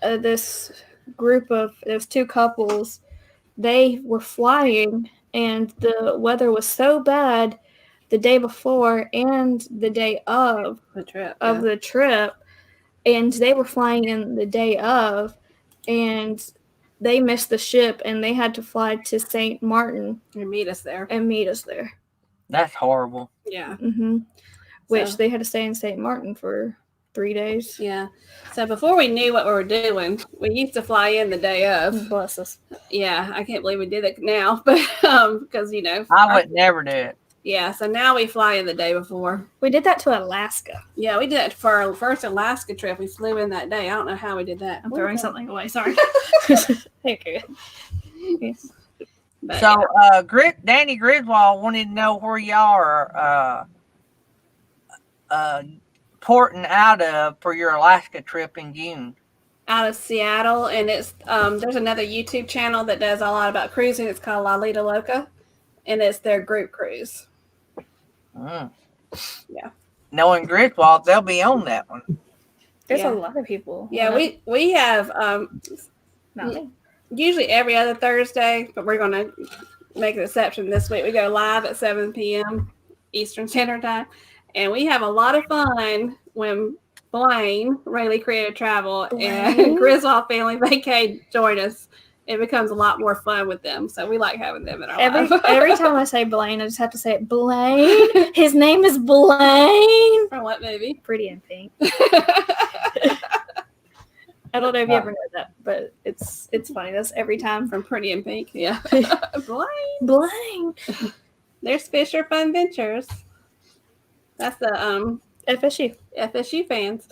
this group of, those 2 couples, they were flying, and the weather was so bad the day before and the day of the trip, and they were flying in the day of, and they missed the ship, and they had to fly to St. Martin and meet us there. That's horrible. Yeah. Which they had to stay in St. Martin for 3 days. Yeah. So before we knew what we were doing, we used to fly in the day of. Bless us. Yeah, I can't believe we did it now, but because I would never do it. Yeah, so now we fly in the day before. We did that to Alaska. Yeah, we did it for our first Alaska trip. We flew in that day. I don't know how we did that. I'm throwing something away. Sorry. Okay. Yes. But, So, Danny Griswold wanted to know where y'all are porting out of for your Alaska trip in June. Out of Seattle, and it's there's another YouTube channel that does a lot about cruising. It's called La Lita Loca, and it's their group cruise. Yeah. Knowing Griswold, they'll be on that one. There's a lot of people. Yeah, we have usually every other Thursday, but we're going to make an exception this week. We go live at 7 p.m. Eastern Standard Time, And we have a lot of fun when Blaine, Rayleigh Creative Travel, Blaine? and Griswold Family Vacay join us. It becomes a lot more fun with them. So we like having them in our life. Every time I say Blaine, I just have to say it. Blaine. His name is Blaine. From what movie? Pretty in Pink. I don't know if you ever heard that, but it's funny. That's every time. From Pretty in Pink. Yeah. Blaine. There's Fisher Fun Ventures. That's the FSU fans.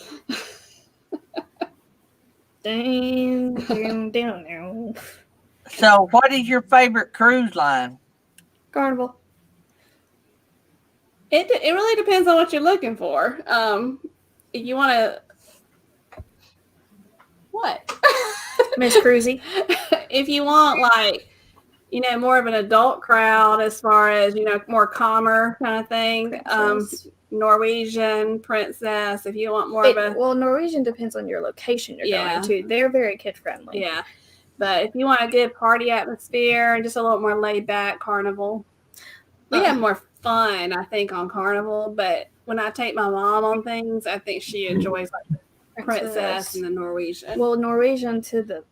Down. So, what is your favorite cruise line? Carnival. It really depends on what you're looking for. If you want to, what? Miss Cruisy. If you want more of an adult crowd, as far as more calmer kind of thing. Norwegian, Princess. If you want more of a Norwegian depends on your location you're going to. They're very kid friendly. Yeah, but if you want a good party atmosphere and just a little more laid back, Carnival. We have more fun, I think, on Carnival. But when I take my mom on things, I think she enjoys the Princess and the Norwegian. Well, Norwegian to the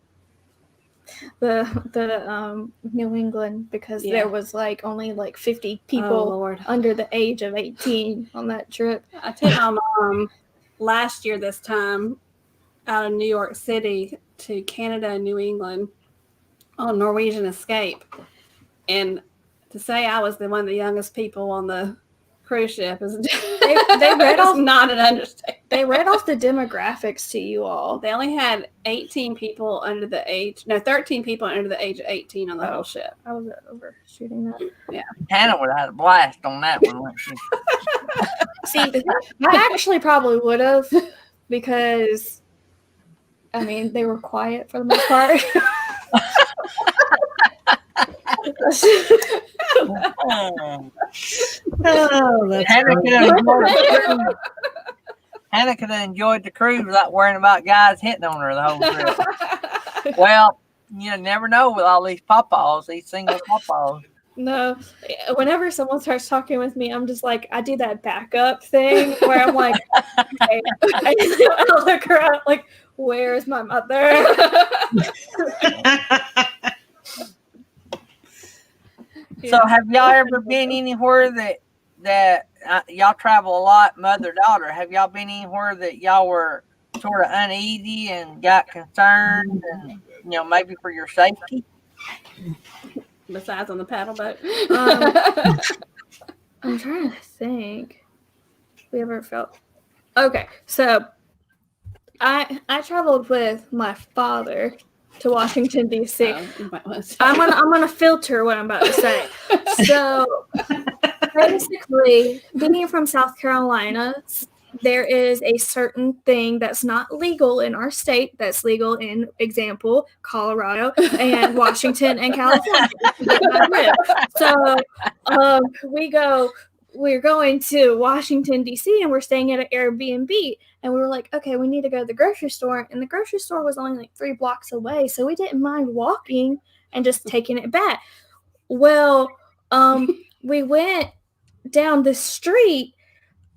New England, because there was only 50 people under the age of 18 on that trip. I took my mom last year this time out of New York City to Canada and New England on Norwegian Escape, and to say I was one of the youngest people on the cruise ship is they read off not an understatement. They read off the demographics to you all. They only had 13 people under the age of 18 on the whole ship. I was overshooting that. Yeah. Hannah would have had a blast on that one, wouldn't she? See, I actually probably would have, because they were quiet for the most part. Hannah could have enjoyed the cruise without worrying about guys hitting on her the whole trip. Well, you never know with all these pawpaws, these single pawpaws. No, whenever someone starts talking with me, I'm just I do that backup thing where I'm like, okay. I look around where's my mother? So have y'all ever been anywhere that y'all travel a lot, mother-daughter? Have y'all been anywhere that y'all were sort of uneasy and got concerned, and maybe for your safety? Besides on the paddle boat? I'm trying to think. We ever felt... Okay, so I traveled with my father to Washington, D.C. I'm gonna filter what I'm about to say. So basically, being from South Carolina, there is a certain thing that's not legal in our state that's legal in, example, Colorado and Washington and California. So we're going to Washington, D.C., and we're staying at an Airbnb. And we were like, okay, we need to go to the grocery store. And the grocery store was only 3 blocks away. So we didn't mind walking and just taking it back. Well, we went down the street,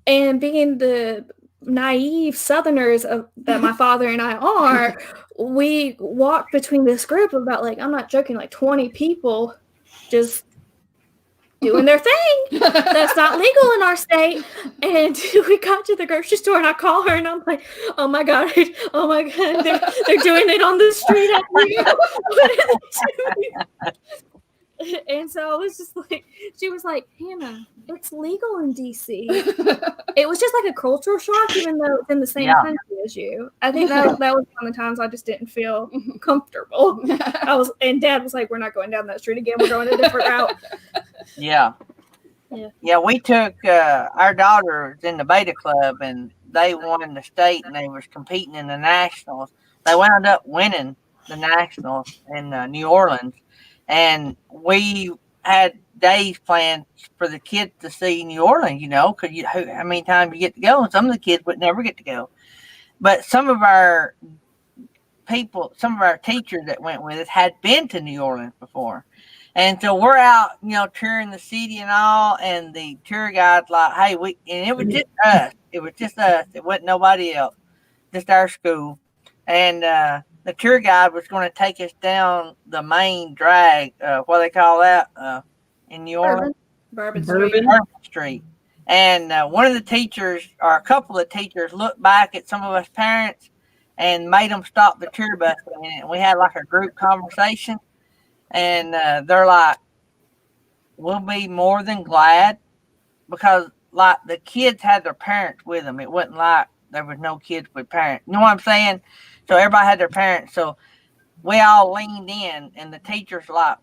and being the naive Southerners that my father and I are, we walked between this group of about, I'm not joking, 20 people just doing their thing. That's not legal in our state. And we got to the grocery store, and I call her, and I'm like, oh my god, they're doing it on the street at me. What are they doing? And so I was just she was like, Hannah, it's legal in DC. It was just a cultural shock, even though it's in the same country as you. I think that was one of the times I just didn't feel comfortable. And Dad was like, we're not going down that street again. We're going a different route. Yeah, we took our daughter in the Beta Club, and they won the state, and they was competing in the nationals. They wound up winning the nationals in New Orleans, and we had days planned for the kids to see New Orleans, because how many times you get to go, and some of the kids would never get to go. But some of our teachers that went with us had been to New Orleans before. And so we're out, touring the city and all, and the tour guide's like, hey, and it was just us. It was just us. It wasn't nobody else, just our school. And the tour guide was going to take us down the main drag, what they call that in New Orleans? Bourbon Street. And one of the teachers, or a couple of teachers, looked back at some of us parents and made them stop the tour bus. And we had like a group conversation. And they're like, we'll be more than glad, because like the kids had their parents with them. It wasn't like there was no kids with parents. You know what I'm saying? So everybody had their parents. So we all leaned in, and the teacher's like,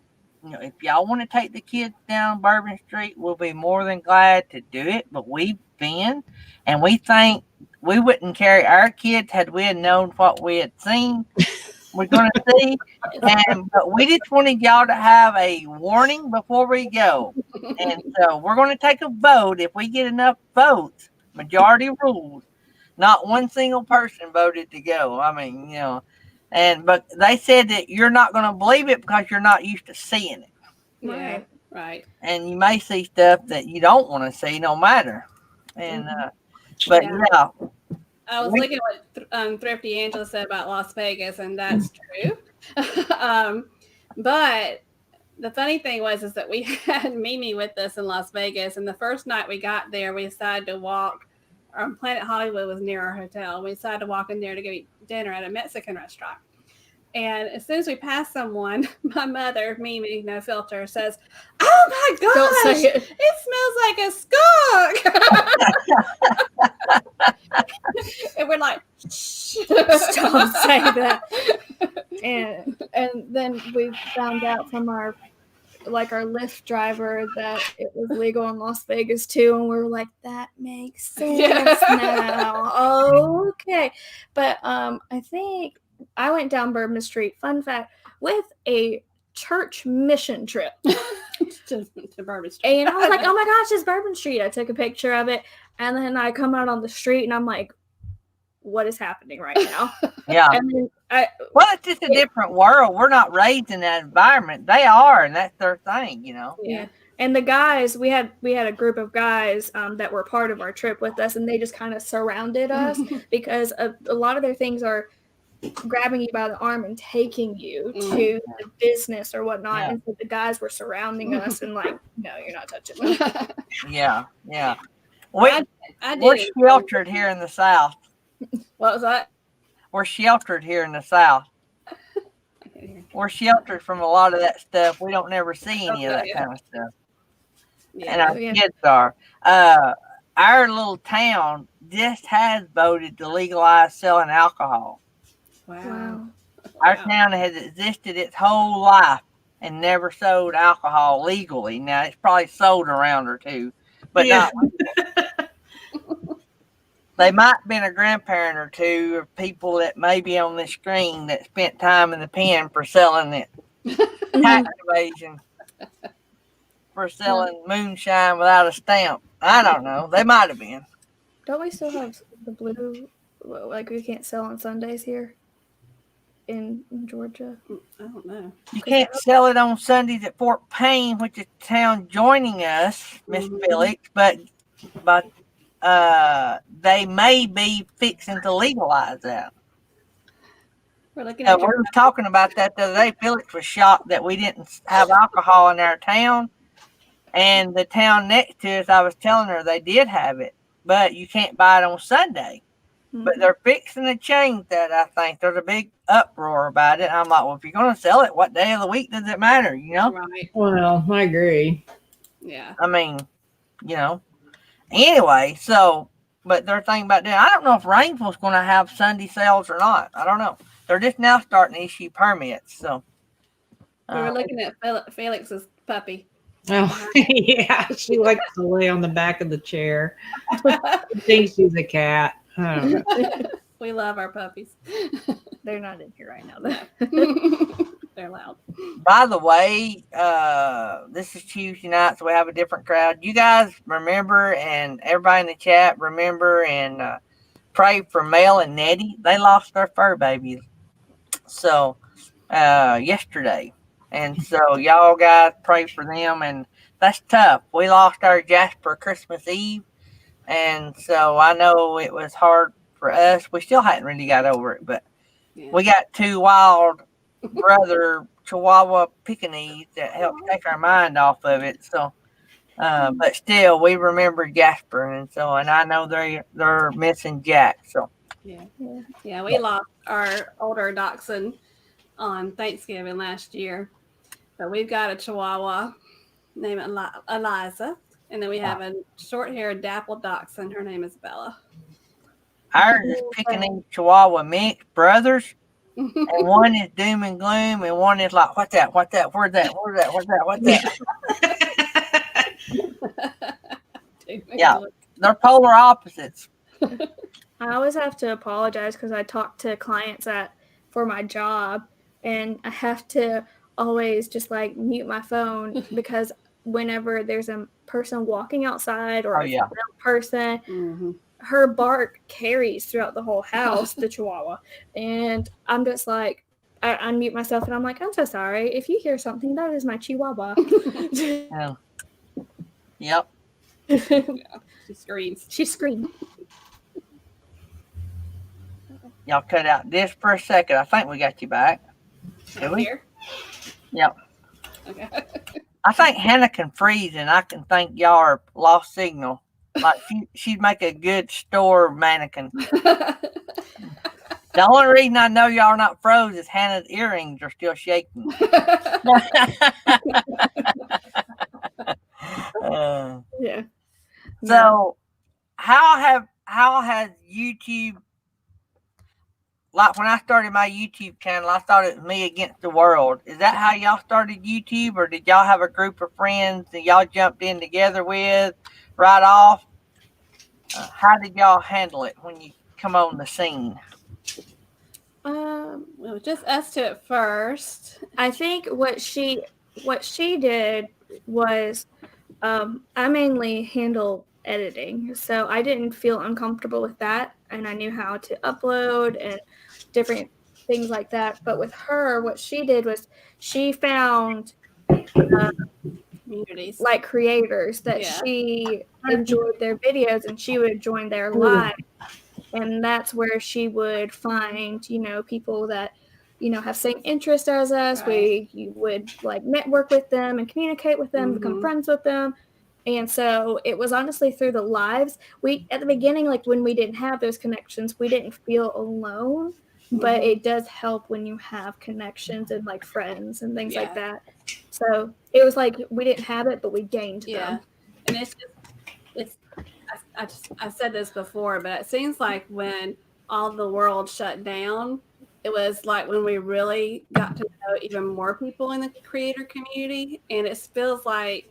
if y'all want to take the kids down Bourbon Street, we'll be more than glad to do it. But we've been, and we think we wouldn't carry our kids had we had known what we had seen. We're going to see, but we just wanted y'all to have a warning before we go. And so we're going to take a vote. If we get enough votes, majority rules, not one single person voted to go. I mean, but they said that you're not going to believe it because you're not used to seeing it. Yeah, right. And you may see stuff that you don't want to see no matter. And, but yeah. I was looking at what Thrifty Angela said about Las Vegas, and that's true. But the funny thing is that we had Mimi with us in Las Vegas, and the first night we got there, we decided to walk. Planet Hollywood was near our hotel. We decided to walk in there to go eat dinner at a Mexican restaurant. And as soon as we passed someone, my mother, Mimi, no filter, says, "Oh my gosh, Don't say it. It smells like a skunk." And we're like, Stop saying that. And then we found out from our Lyft driver that it was legal in Las Vegas too, and we were like, that makes sense now. Okay. But I think I went down Bourbon Street, fun fact, with a church mission trip to Bourbon Street. And I was like, oh my gosh, it's Bourbon Street. I took a picture of it, and then I come out on the street and I'm like, what is happening right now? Yeah. And then well, it's just a different world. We're not raised in that environment. They are, and that's their thing, Yeah. And the guys, we had a group of guys that were part of our trip with us, and they just kind of surrounded us because a lot of their things are grabbing you by the arm and taking you to the business or whatnot. Yeah. And so the guys were surrounding us and like, no, you're not touching me. Yeah. I We're did. sheltered here in the South. What was that? We're sheltered here in the South. We're sheltered from a lot of that stuff. We don't never see any of that kind of stuff. Yeah. And our kids are. Our little town just has voted to legalize selling alcohol. Wow. Our town has existed its whole life and never sold alcohol legally. Now, it's probably sold around or two, but not legally. They might have been a grandparent or two of people that may be on the screen that spent time in the pen for selling it. Tax evasion. For selling moonshine without a stamp. I don't know. They might have been. Don't we still have the blue, like we can't sell on Sundays here in Georgia? I don't know. You can't sell it on Sundays at Fort Payne, which is the town joining us, Miss Felix, but they may be fixing to legalize that. We're looking at We were talking about that the other day. Felix was shocked that we didn't have alcohol in our town. And the town next to us, I was telling her they did have it, but you can't buy it on Sunday. But they're fixing to change that, I think. There's a big uproar about it. I'm like, well, if you're going to sell it, what day of the week does it matter, Right. Well, I agree. Yeah. I mean, Anyway, but they're thinking about that. I don't know if Rainville's going to have Sunday sales or not. I don't know. They're just now starting to issue permits, so. We were looking at Felix's puppy. Oh, yeah. She likes to lay on the back of the chair. She thinks she's a cat. I don't know. We love our puppies. They're not in here right now, though. They're loud. By the way, this is Tuesday night, so we have a different crowd. You guys remember, and everybody in the chat remember, and pray for Mel and Nettie. They lost their fur babies. So, yesterday. And so y'all guys pray for them. And that's tough. We lost our Jasper Christmas Eve. And so I know it was hard for us. We still hadn't really got over it, but we got two wild brother Chihuahua Pekingese that helped take our mind off of it. So, but still, we remember Jasper, and I know they're missing Jack. So, yeah, we lost our older dachshund on Thanksgiving last year, but we've got a Chihuahua named Eliza, and then we have a short-haired dappled dachshund. Her name is Bella. ours is Pekingese Chihuahua mixed brothers. And one is doom and gloom, and one is like, what's that? Where's that? What's that? Yeah, they're polar opposites. I always have to apologize because I talk to clients for my job, and I have to always just like mute my phone because whenever there's a person walking outside or a person, her bark carries throughout the whole house, the Chihuahua. And I'm just like, I unmute myself and I'm like, I'm so sorry. If you hear something, that is my Chihuahua. Yep. She screams. She screams. Y'all cut out this for a second. I think we got you back. Did we? Here? Yep. Okay. I think Hannah can freeze, and I can think y'all are lost signal. Like she'd make a good store mannequin. The only reason I know y'all are not froze is Hannah's earrings are still shaking. Yeah. So, how has YouTube? Like when I started my YouTube channel, I thought it was me against the world. Is that how y'all started YouTube, or did y'all have a group of friends that y'all jumped in together with right off? How did y'all handle it when you come on the scene? It was just us two at first. I think what she did was I mainly handle editing, so I didn't feel uncomfortable with that, and I knew how to upload and different things like that. But with her, what she did was she found Communities, like creators that she enjoyed their videos, and she would join their live, and that's where she would find people that have same interest as us. Right. You would like network with them and communicate with them, become friends with them. And so it was honestly through the lives. We at the beginning, like when we didn't have those connections, we didn't feel alone. But it does help when you have connections and like friends and things like that. So it was like we didn't have it, but we gained them. And I said this before, but it seems like when all the world shut down, it was like when we really got to know even more people in the creator community, and it feels like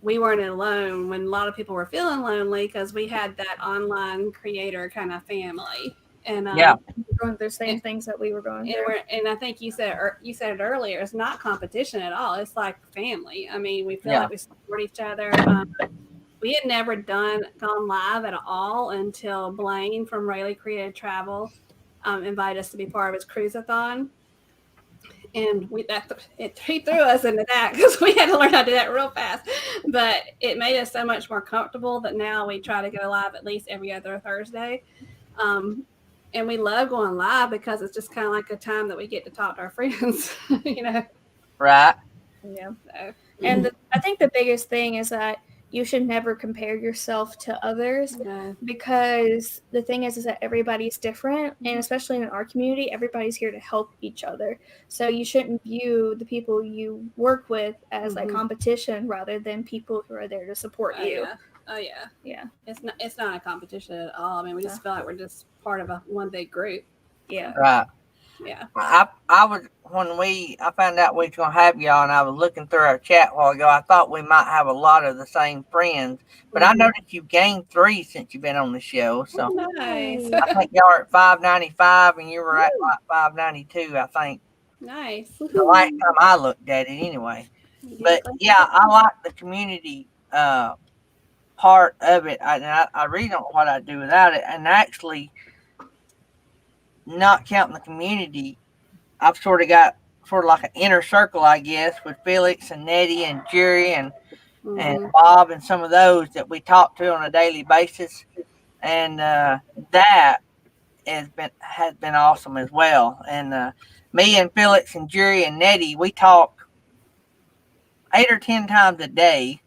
we weren't alone when a lot of people were feeling lonely because we had that online creator kind of family. And going through the same things that we were going through. And I think you said it earlier. It's not competition at all. It's like family. I mean, we feel like we support each other. We had never gone live at all until Blaine from Rayleigh Creative Travel invited us to be part of his cruise-a-thon. And he threw us into that because we had to learn how to do that real fast. But it made us so much more comfortable that now we try to go live at least every other Thursday. And we love going live because it's just kind of like a time that we get to talk to our friends, Right. Yeah. So, and I think the biggest thing is that you should never compare yourself to others because the thing is that everybody's different, and especially in our community, everybody's here to help each other. So you shouldn't view the people you work with as like competition rather than people who are there to support you. Yeah. It's not a competition at all. I mean, we just feel like we're just part of one big group. Yeah. Right. Yeah. I found out we was gonna have y'all, and I was looking through our chat a while ago. I thought we might have a lot of the same friends, but I noticed you've gained 3 since you've been on the show. So nice. I think y'all are at 595, and you were at like 592. I think. Nice. The last time I looked at it, anyway. But yeah, I like the community part of it. I really don't know what I'd do without it. And actually, not counting the community, I've sort of got sort of like an inner circle, I guess, with Felix and Nettie and Jerry and Mhm. Bob and some of those that we talk to on a daily basis, and that has been awesome as well. And me and Felix and Jerry and Nettie, we talk 8 or 10 times a day,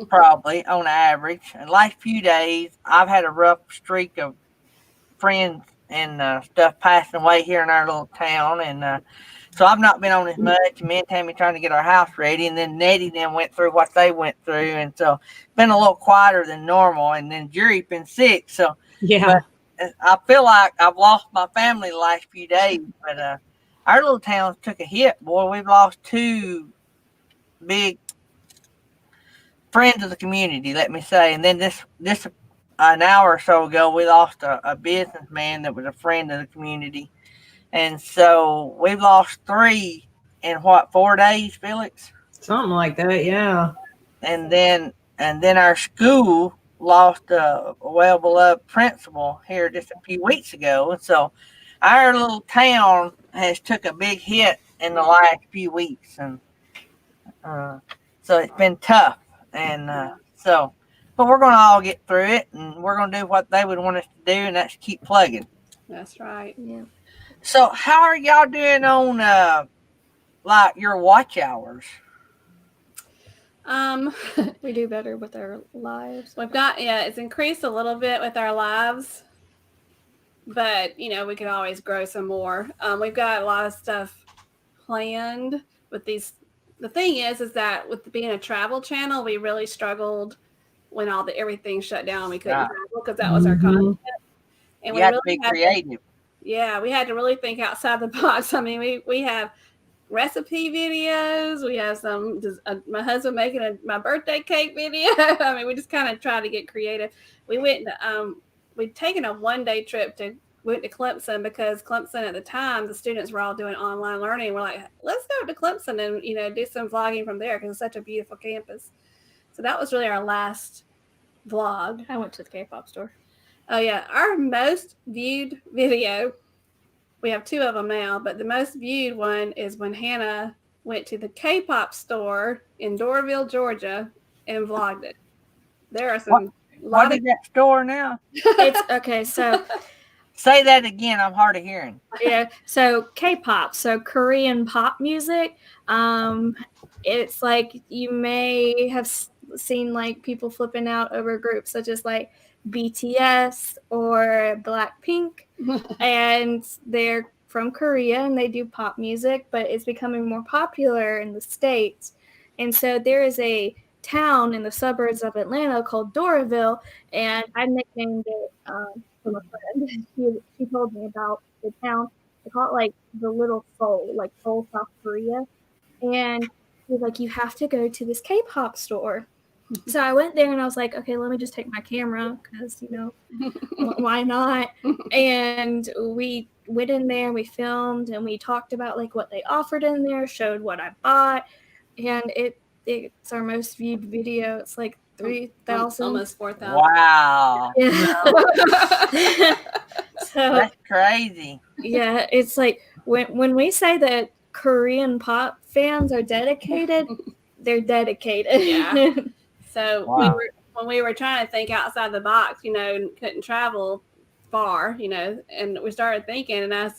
probably on average. And last few days, I've had a rough streak of friends and stuff passing away here in our little town, and so I've not been on as much. Me and Tammy trying to get our house ready, and then Nettie then went through what they went through, and so it's been a little quieter than normal. And then Jerry's been sick, so Yeah. but I feel like I've lost my family the last few days. But our little town took a hit, boy. We've lost two big friends of the community, let me say. And then this an hour or so ago, we lost a businessman that was a friend of the community. And so we've lost three in what, 4 days, Felix? Something like that, yeah. And then our school lost a well beloved principal here just a few weeks ago. And so our little town has took a big hit in the last few weeks, and so it's been tough. And so, but we're going to all get through it, and we're going to do what they would want us to do, and that's keep plugging. That's right. Yeah. So how are y'all doing on like your watch hours? We do better with our lives. We've got, it's increased a little bit with our lives, but we could always grow some more. We've got a lot of stuff planned with these. The thing is that with being a travel channel, we really struggled when everything shut down. We couldn't travel because that was our content. And you have to be creative. We had to really think outside the box. I mean, we have recipe videos. We have my husband making my birthday cake video. I mean, we just kind of try to get creative. We went we'd taken a 1-day trip went to Clemson because Clemson at the time, the students were all doing online learning. We're like, let's go to Clemson and do some vlogging from there because it's such a beautiful campus. So that was really our last vlog. I went to the K-pop store. Oh yeah, our most viewed video, we have 2 of them now, but the most viewed one is when Hannah went to the K-pop store in Doraville, Georgia, and vlogged it. There are some. What is that store now? It's okay. So say that again. I'm hard of hearing. Yeah. So K-pop, so Korean pop music. It's like you may have seen like people flipping out over groups such as like BTS or Blackpink, and they're from Korea and they do pop music, but it's becoming more popular in the States. And so there is a town in the suburbs of Atlanta called Doraville, and I nicknamed it from a friend. She told me about the town. They call it like the Little Seoul, like Seoul, South Korea. And she was like, you have to go to this K-pop store. So I went there and I was like, okay, let me just take my camera because, why not? And we went in there, we filmed, and we talked about like what they offered in there, showed what I bought, and it's our most viewed video. It's like 3,000, almost 4,000. Wow. Yeah. So that's crazy. Yeah, it's like when we say that Korean pop fans are dedicated, they're dedicated. Yeah. So wow. when we were trying to think outside the box, couldn't travel far, and we started thinking, and I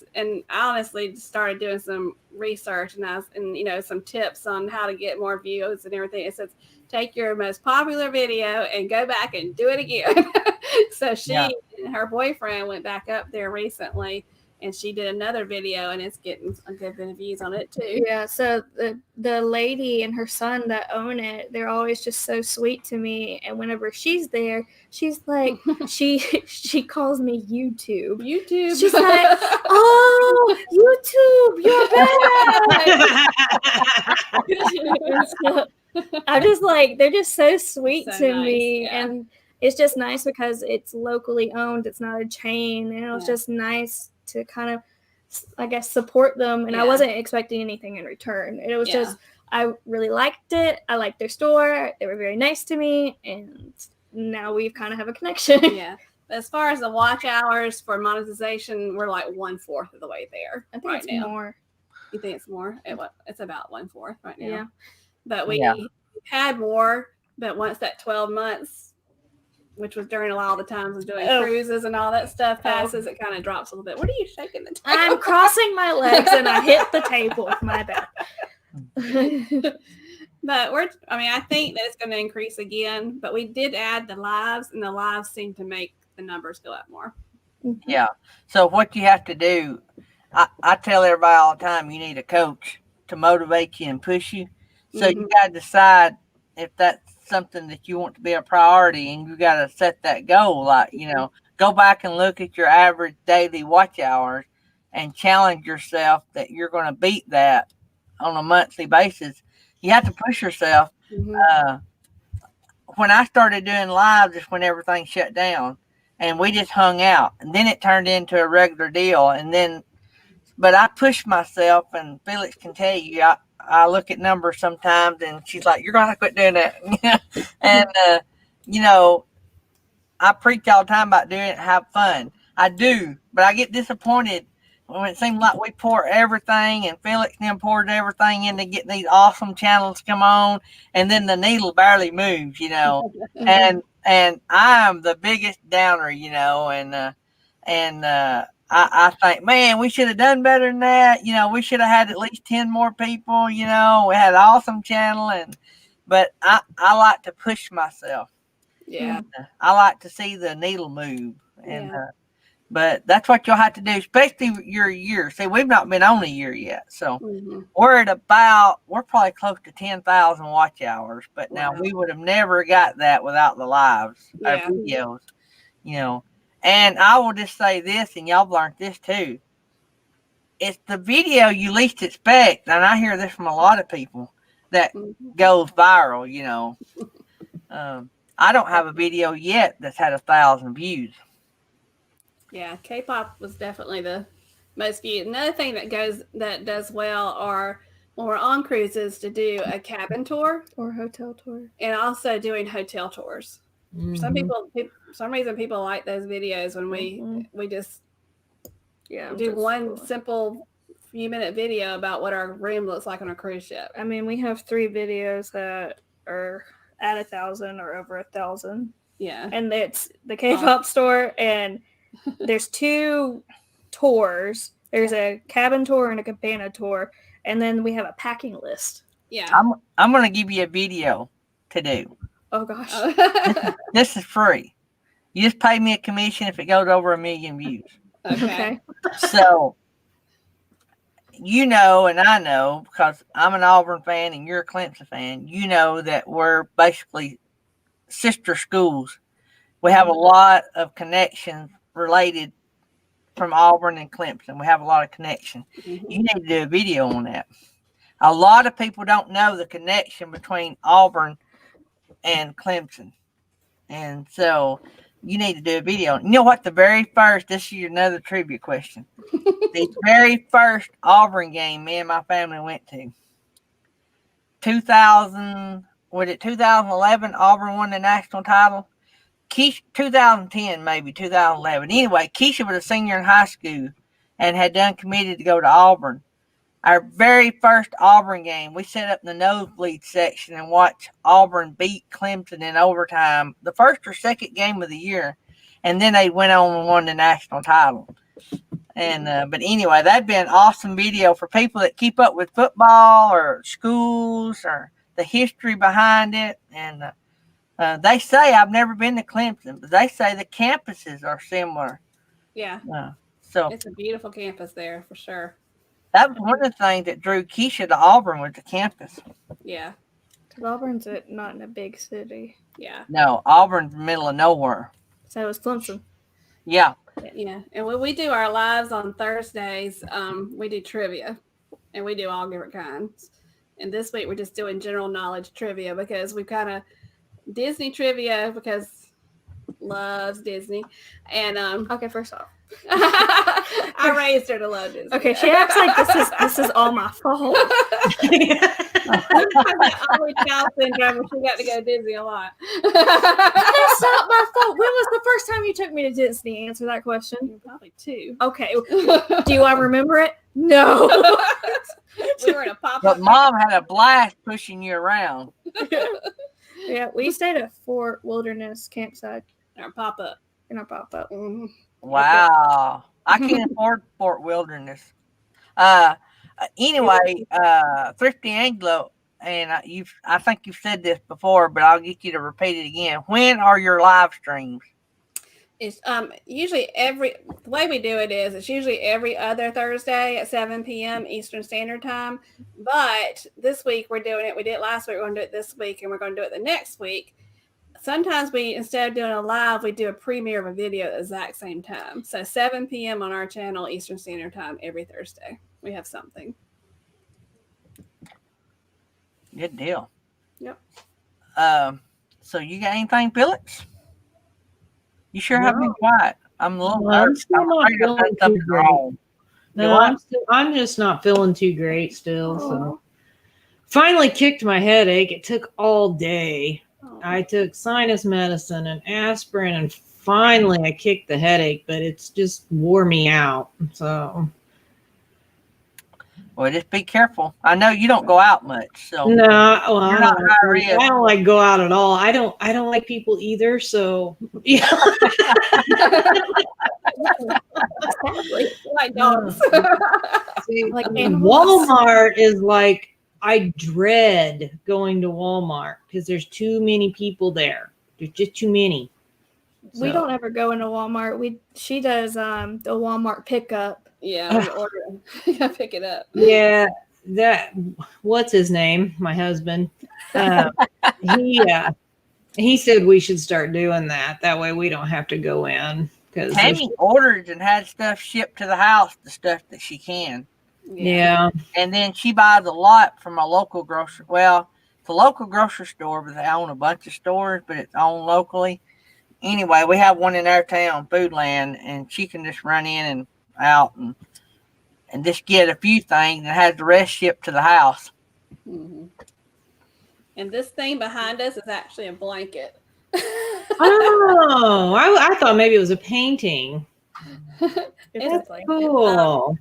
honestly just started doing some research and some tips on how to get more views and everything. It says take your most popular video and go back and do it again. So she and her boyfriend went back up there recently, and she did another video, and it's getting a good bit of views on it too. Yeah, so the lady and her son that own it, they're always just so sweet to me. And whenever she's there, she's like, she calls me YouTube. She's like, oh, YouTube, you're back. I'm just like, they're just so sweet to me. Yeah. And it's just nice because it's locally owned. It's not a chain. And it was just nice to kind of, I guess, support them. And I wasn't expecting anything in return. It was just, I really liked it. I liked their store. They were very nice to me. And now we kind of have a connection. Yeah. As far as the watch hours for monetization, we're like 1/4 of the way there. I think it's more. You think it's more? It's about 1/4 right now. Yeah. But we had more. But once that 12 months, which was during a lot of the times of doing cruises and all that stuff passes, it kind of drops a little bit. What are you shaking the table? I'm crossing my legs and I hit the table with my back. But I think that it's going to increase again. But we did add the lives, and the lives seem to make the numbers go up more. Yeah. So what you have to do, I tell everybody all the time, you need a coach to motivate you and push you. So you got to decide if that's something that you want to be a priority, and you got to set that goal. Like, go back and look at your average daily watch hours and challenge yourself that you're going to beat that on a monthly basis. You have to push yourself. When I started doing lives is when everything shut down. And we just hung out, and then it turned into a regular deal. But I pushed myself, and Felix can tell you, I look at numbers sometimes, and she's like, "You're gonna quit doing that." And I preach all the time about doing it, have fun. I do, but I get disappointed when it seems like we pour everything, and Felix and them poured everything in to get these awesome channels come on, and then the needle barely moves, and I'm the biggest downer, I think, man, we should have done better than that. We should have had at least 10 more people. We had an awesome channel, but I like to push myself. Yeah, I like to see the needle move, but that's what you'll have to do, especially your year. See, we've not been on a year yet, so we're probably close to 10,000 watch hours. But now we would have never got that without the lives, our videos, And I will just say this, and y'all learned this too. It's the video you least expect, and I hear this from a lot of people, that goes viral. I don't have a video yet that's had 1,000 views. Yeah, K-pop was definitely the most viewed. Another thing that does well are when we're on cruises to do a cabin tour or hotel tour, and also doing hotel tours. For some reason people like those videos when we just do one simple few-minute video about what our room looks like on a cruise ship. I mean, we have 3 videos that are at 1,000 or over 1,000. Yeah, and it's the K-pop store, and there's 2 tours. There's a cabin tour and a cabana tour, and then we have a packing list. Yeah, I'm gonna give you a video to do. Oh gosh, this is free. You just pay me a commission if it goes over 1 million views. Okay. So, and I know, because I'm an Auburn fan and you're a Clemson fan, that we're basically sister schools. We have a lot of connections related from Auburn and Clemson. We have a lot of connections. You need to do a video on that. A lot of people don't know the connection between Auburn and Clemson. And so you need to do a video. You know what? This is another trivia question. The very first Auburn game me and my family went to, 2011, Auburn won the national title. 2010, maybe 2011. Anyway, Keisha was a senior in high school and had done committed to go to Auburn. Our very first Auburn game, we set up in the nosebleed section and watched Auburn beat Clemson in overtime, the first or second game of the year, and then they went on and won the national title. And but anyway, that'd be an awesome video for people that keep up with football or schools or the history behind it. And they say, I've never been to Clemson, but they say the campuses are similar. Yeah. So it's a beautiful campus there for sure. That was one of the things that drew Keisha to Auburn, was the campus. Yeah. Because Auburn's not in a big city. Yeah. No, Auburn's in the middle of nowhere. So is Clemson. Yeah. Yeah. And when we do our lives on Thursdays, we do trivia. And we do all different kinds. And this week we're just doing general knowledge trivia because we kind of Disney trivia because loves Disney. And okay, first off, I raised her to love Disney. Okay, she acts like this is all my fault. that only child syndrome where she got to go to Disney a lot. That's not my fault. When was the first time you took me to Disney? Answer that question. Probably 2. Okay. Do I remember it? No. We were in a pop-up. But Mom had a blast pushing you around. Yeah, we stayed at Fort Wilderness Campsite Our pop-up. in our pop-up. Mm-hmm. Wow. I can't afford Fort Wilderness. Anyway, Thrifty Anglo, and I think you've said this before, but I'll get you to repeat it again. When are your live streams? It's usually the way we do it is it's usually every other Thursday at 7 p.m. Eastern Standard Time. But this week we're doing it. We did it last week. We're going to do it this week, and we're going to do it the next week. Sometimes instead of doing a live, we do a premiere of a video at the exact same time. So 7 p.m. on our channel Eastern Standard Time every Thursday. We have something. Good deal. Yep. So you got anything, Felix? You sure have been quiet. I'm a little nervous. I'm I'm afraid I've done something wrong. No, I'm just not feeling too great still. So finally kicked my headache. It took all day. I took sinus medicine and aspirin, and finally I kicked the headache, but it's just wore me out. So Well, just be careful. I know you don't go out much, so no, well, you're I not don't, high risk. I don't like go out at all. I don't like people either. So yeah. Like dogs. Like Walmart is like, I dread going to Walmart because there's too many people there. There's just too many. We don't ever go into Walmart. She does the Walmart pickup. Yeah, we order it. You gotta pick it up. Yeah, what's his name? My husband. He said we should start doing that. That way we don't have to go in. Because Tammy orders and had stuff shipped to the house, the stuff that she can. Yeah. And then she buys a lot from a local grocery. Well, it's a local grocery store, but they own a bunch of stores, but it's owned locally. Anyway, we have one in our town, Foodland, and she can just run in and out and just get a few things and has the rest shipped to the house. Mm-hmm. And this thing behind us is actually a blanket. Oh, I thought maybe it was a painting. It's cool.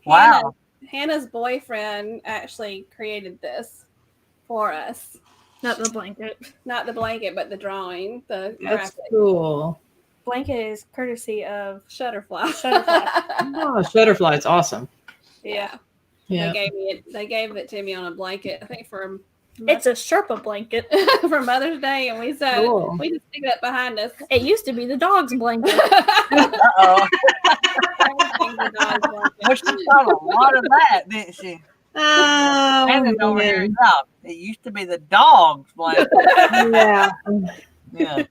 Wow. Hannah's boyfriend actually created this for us. Not the blanket. Not the blanket, but the drawing. The That's graphic. cool. Blanket is courtesy of Shutterfly. Oh, Shutterfly is awesome. Yeah. Yeah. They gave it to me on a blanket, I think for it's a Sherpa blanket for Mother's Day, and we said we just stick that behind us. It used to be the dog's blanket. Uh-oh. Well, she thought a lot of that, didn't she? Oh, And over here, it used to be the dog's blanket. yeah. Yeah.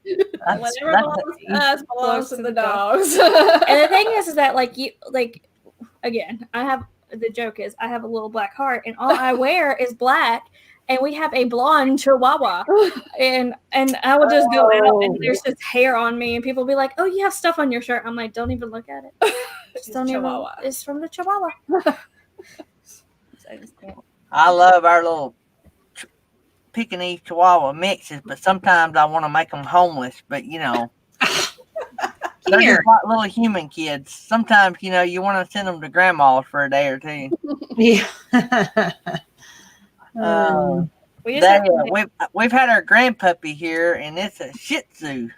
Whatever belongs to us belongs to the dogs. And the thing is that again, the joke is I have a little black heart, and all I wear is black. And we have a blonde chihuahua, and I will just go out, and there's just hair on me, and people will be like, "Oh, you have stuff on your shirt." I'm like, "Don't even look at it. Just don't even. It's from the chihuahua." I love our little Pekingese Chihuahua mixes, but sometimes I want to make them homeless. But they're just like little human kids. Sometimes you want to send them to grandma's for a day or two. Yeah. We've had our grandpuppy here, and it's a Shih Tzu.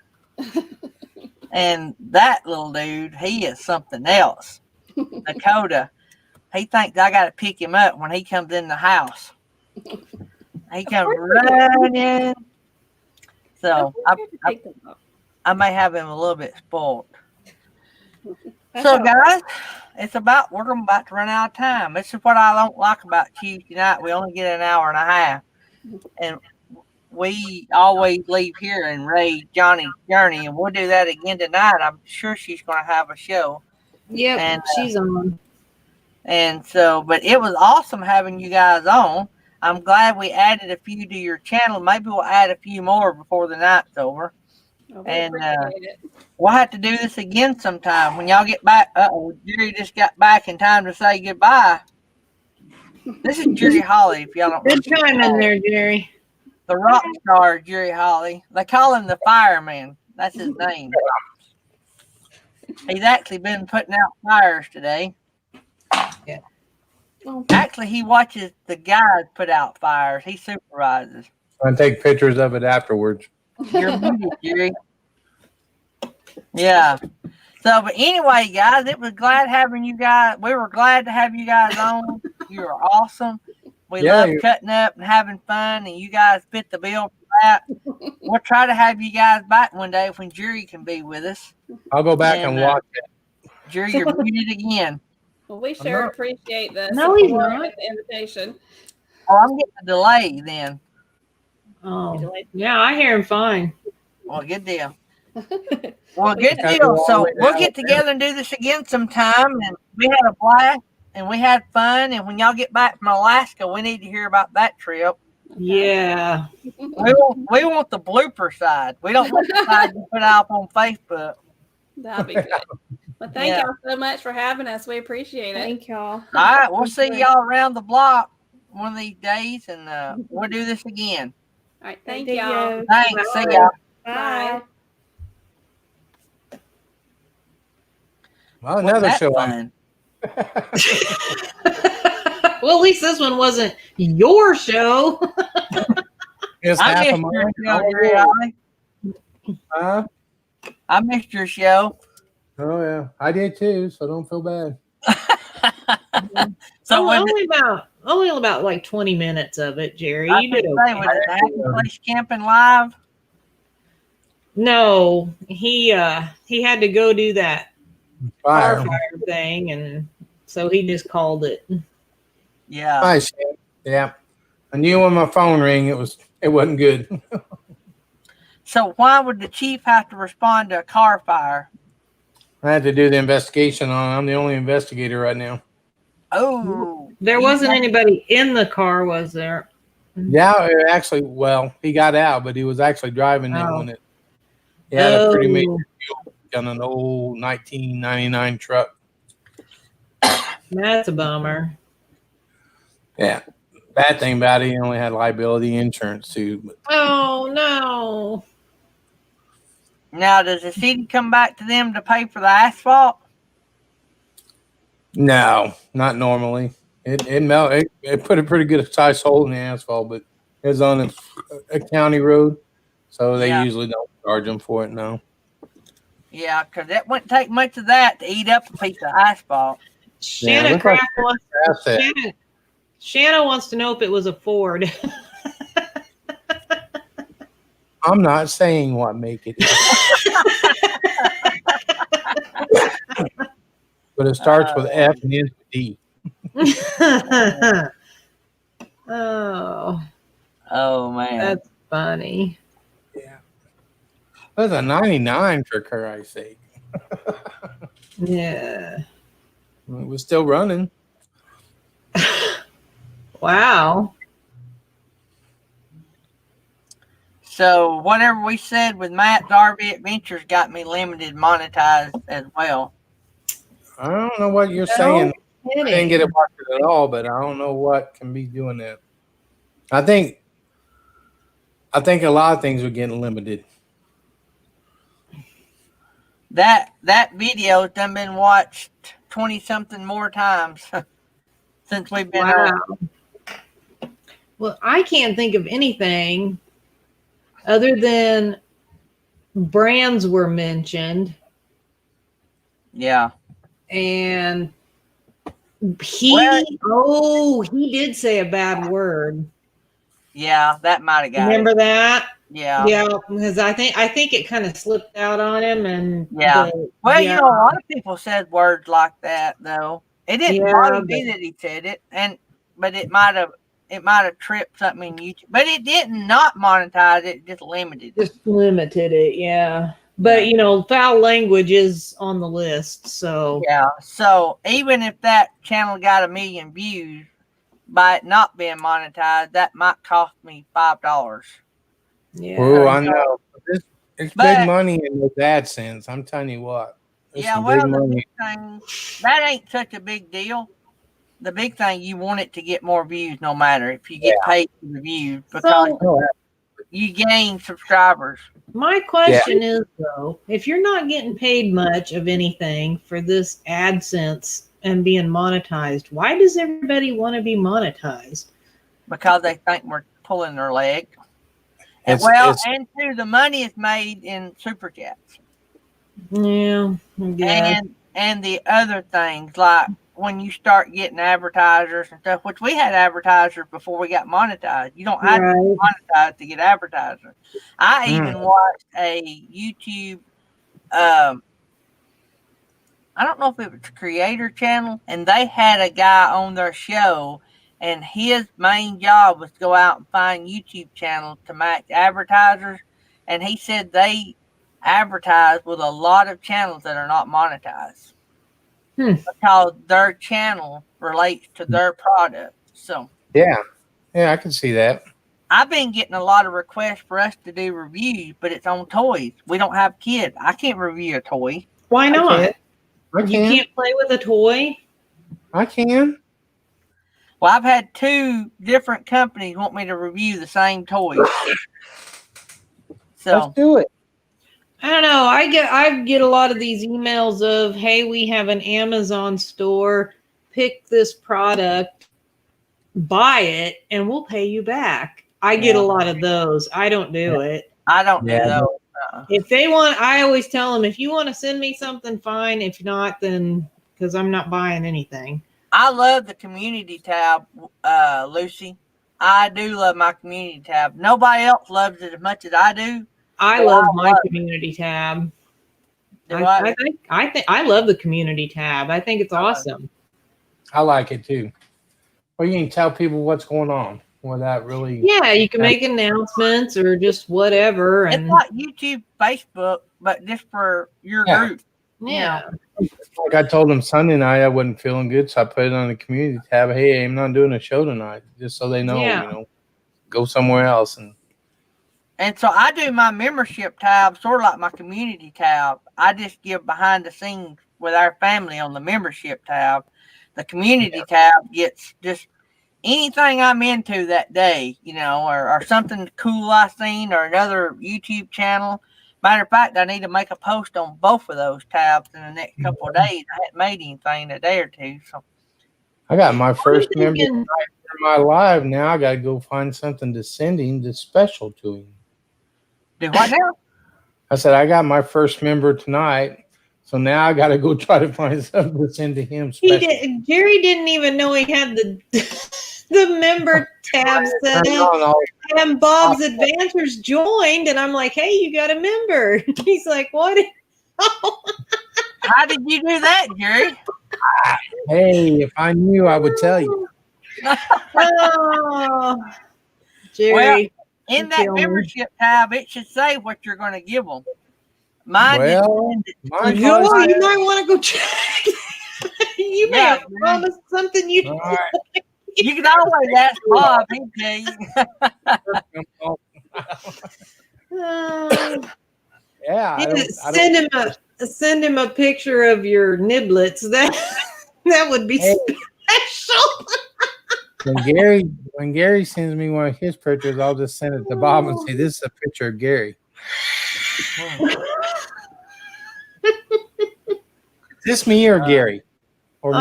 And that little dude, he is something else. Dakota, he thinks I got to pick him up when he comes in the house. He comes running. So I may have him a little bit spoiled. So, guys, we're about to run out of time. This is what I don't like about Tuesday night. We only get an hour and a half. And we always leave here and raid Johnny's journey, and we'll do that again tonight. I'm sure she's going to have a show. Yeah, and she's on. And so, but it was awesome having you guys on. I'm glad we added a few to your channel. Maybe we'll add a few more before the night's over. And we'll have to do this again sometime when y'all get back. Jerry just got back in time to say goodbye. This is Jerry Holly, if y'all don't know. Good time in there, Jerry. The rock star, Jerry Holly. They call him the fireman. That's his name. He's actually been putting out fires today. Yeah. Actually, he watches the guys put out fires. He supervises. I take pictures of it afterwards. You're muted, Jerry. Yeah. So, but anyway, guys, it was glad having you guys. We were glad to have you guys on. You are awesome. We love cutting up and having fun, and you guys fit the bill for that. We'll try to have you guys back one day when Jerry can be with us. I'll go back and watch it. Jerry, you're muted again. Well, we sure appreciate the he's support not. and the invitation. Oh, I'm getting a delay then. Oh, yeah, I hear him fine. Well, good deal. Well, good deal. So we'll get together and do this again sometime. And we had a blast and we had fun. And when y'all get back from Alaska, we need to hear about that trip. Yeah. We want the blooper side. We don't want the side you put out on Facebook. That'll be good. Well, thank y'all so much for having us. We appreciate it. Thank y'all. All right. We'll see y'all around the block one of these days. And we'll do this again. All right. Thank y'all. Thanks. See y'all. Bye. Well, another show. Fun. Well, at least this one wasn't your show. It's I half missed a your month. show, Jerry Holly. Huh? I missed your show. Oh yeah, I did too. So don't feel bad. So only about like 20 minutes of it, Jerry. I You did was okay. it Happy Place Camping Live? No, he had to go do that Fire. fire thing, and so he just called it. Yeah. Nice. Yeah. I knew when my phone rang, it wasn't good. So why would the chief have to respond to a car fire? I had to do the investigation on it. I'm the only investigator right now. Oh. There wasn't anybody in the car, was there? Yeah, actually, well, he got out, but he was actually driving it when it had a pretty major fuel on an old 1999 truck. That's a bummer. Yeah. Bad thing about it, he only had liability insurance too. But Oh no. Now, does the city come back to them to pay for the asphalt? no, not normally. It put a pretty good size hole in the asphalt, but it was on a county road, so they usually don't charge them for it. No. Yeah, because it wouldn't take much of that to eat up a piece of asphalt. Shanna wants to know if it was a Ford. I'm not saying what make it is. But it starts with F and ends with D. Oh, man. that's funny. Yeah. That's a 99 for Christ's sake. Yeah. It was still running. Wow. So whatever we said with Matt's RV Adventures got me limited monetized as well. I don't know what you're saying. I didn't get it marketed at all, but I don't know what can be doing that. I think a lot of things are getting limited. That video's done been watched 20-something more times since we've been on. Well, I can't think of anything other than brands were mentioned. Yeah. And he did say a bad word. Yeah, that might have got Remember it. that? Yeah. Yeah, because I think it kind of slipped out on him, and Yeah. Well, you know, a lot of people said words like that though. It didn't bother me that he said it, but it might have tripped something in YouTube. But it didn't not monetize it, just limited it. Just limited it, yeah. But you know, foul language is on the list, so yeah. So even if that channel got 1 million views, by it not being monetized, that might cost me $5. yeah. Oh, I know. It's big money in those AdSense. I'm telling you what. Yeah, well, that ain't such a big deal. the big thing, you want it to get more views, no matter if you get paid for the views, because So you gain subscribers. my question is though, if you're not getting paid much of anything for this AdSense and being monetized, why does everybody want to be monetized? Because they think we're pulling their leg. And too, the money is made in super chats. Yeah. And the other things, like when you start getting advertisers and stuff, which we had advertisers before we got monetized. You don't have to be monetized to get advertisers. I even watched a YouTube, I don't know if it was a creator channel, and they had a guy on their show, and his main job was to go out and find YouTube channels to match advertisers. And he said they advertise with a lot of channels that are not monetized because their channel relates to their product. So yeah, I can see that. I've been getting a lot of requests for us to do reviews, but it's on toys. We don't have kids. I can't review a toy. Why not? I can. You can't play with a toy? I can. Well, I've had 2 different companies want me to review the same toys. So let's do it. I don't know. I get a lot of these emails of, hey, we have an Amazon store. Pick this product, buy it, and we'll pay you back. I get a lot of those. I don't do it. I don't do those. If they want, I always tell them, if you want to send me something, fine. If not, then because I'm not buying anything. I love the community tab, Lucy. I do love my community tab. Nobody else loves it as much as I do. I love my community tab. I think I love the community tab. I think it's awesome. I like it too. Well, you can tell people what's going on without really. Yeah, you can make announcements or just whatever. And it's like YouTube, Facebook, but just for your group. Yeah. Like I told them Sunday night I wasn't feeling good, so I put it on the community tab. Hey, I'm not doing a show tonight, just so they know. You know, go somewhere else. And so I do my membership tab sort of like my community tab. I just give behind the scenes with our family on the membership tab. The community tab gets just anything I'm into that day, you know, or something cool I seen or another YouTube channel. Matter of fact, I need to make a post on both of those tabs in the next couple of days. I haven't made anything in a day or two. So I got my first member tonight for my live. Now I got to go find something to send him that's special to him. Do what now? I said, I got my first member tonight. So now I got to go try to find something to send to him special. Jerry didn't even know he had the member tab set up. And Bob's Adventures joined, and I'm like, hey, you got a member. He's like, what? How did you do that, Jerry? Hey, if I knew, I would tell you. Oh, Jerry. Well, in that membership tab, it should say what you're going to give them. Mine you might want to go check. You may have promised something you didn't. You can always ask Bob. He'll tell you. Send him a picture of your niblets. That would be special. When Gary sends me one of his pictures, I'll just send it to Bob and say, "This is a picture of Gary." Is this me or Gary? Or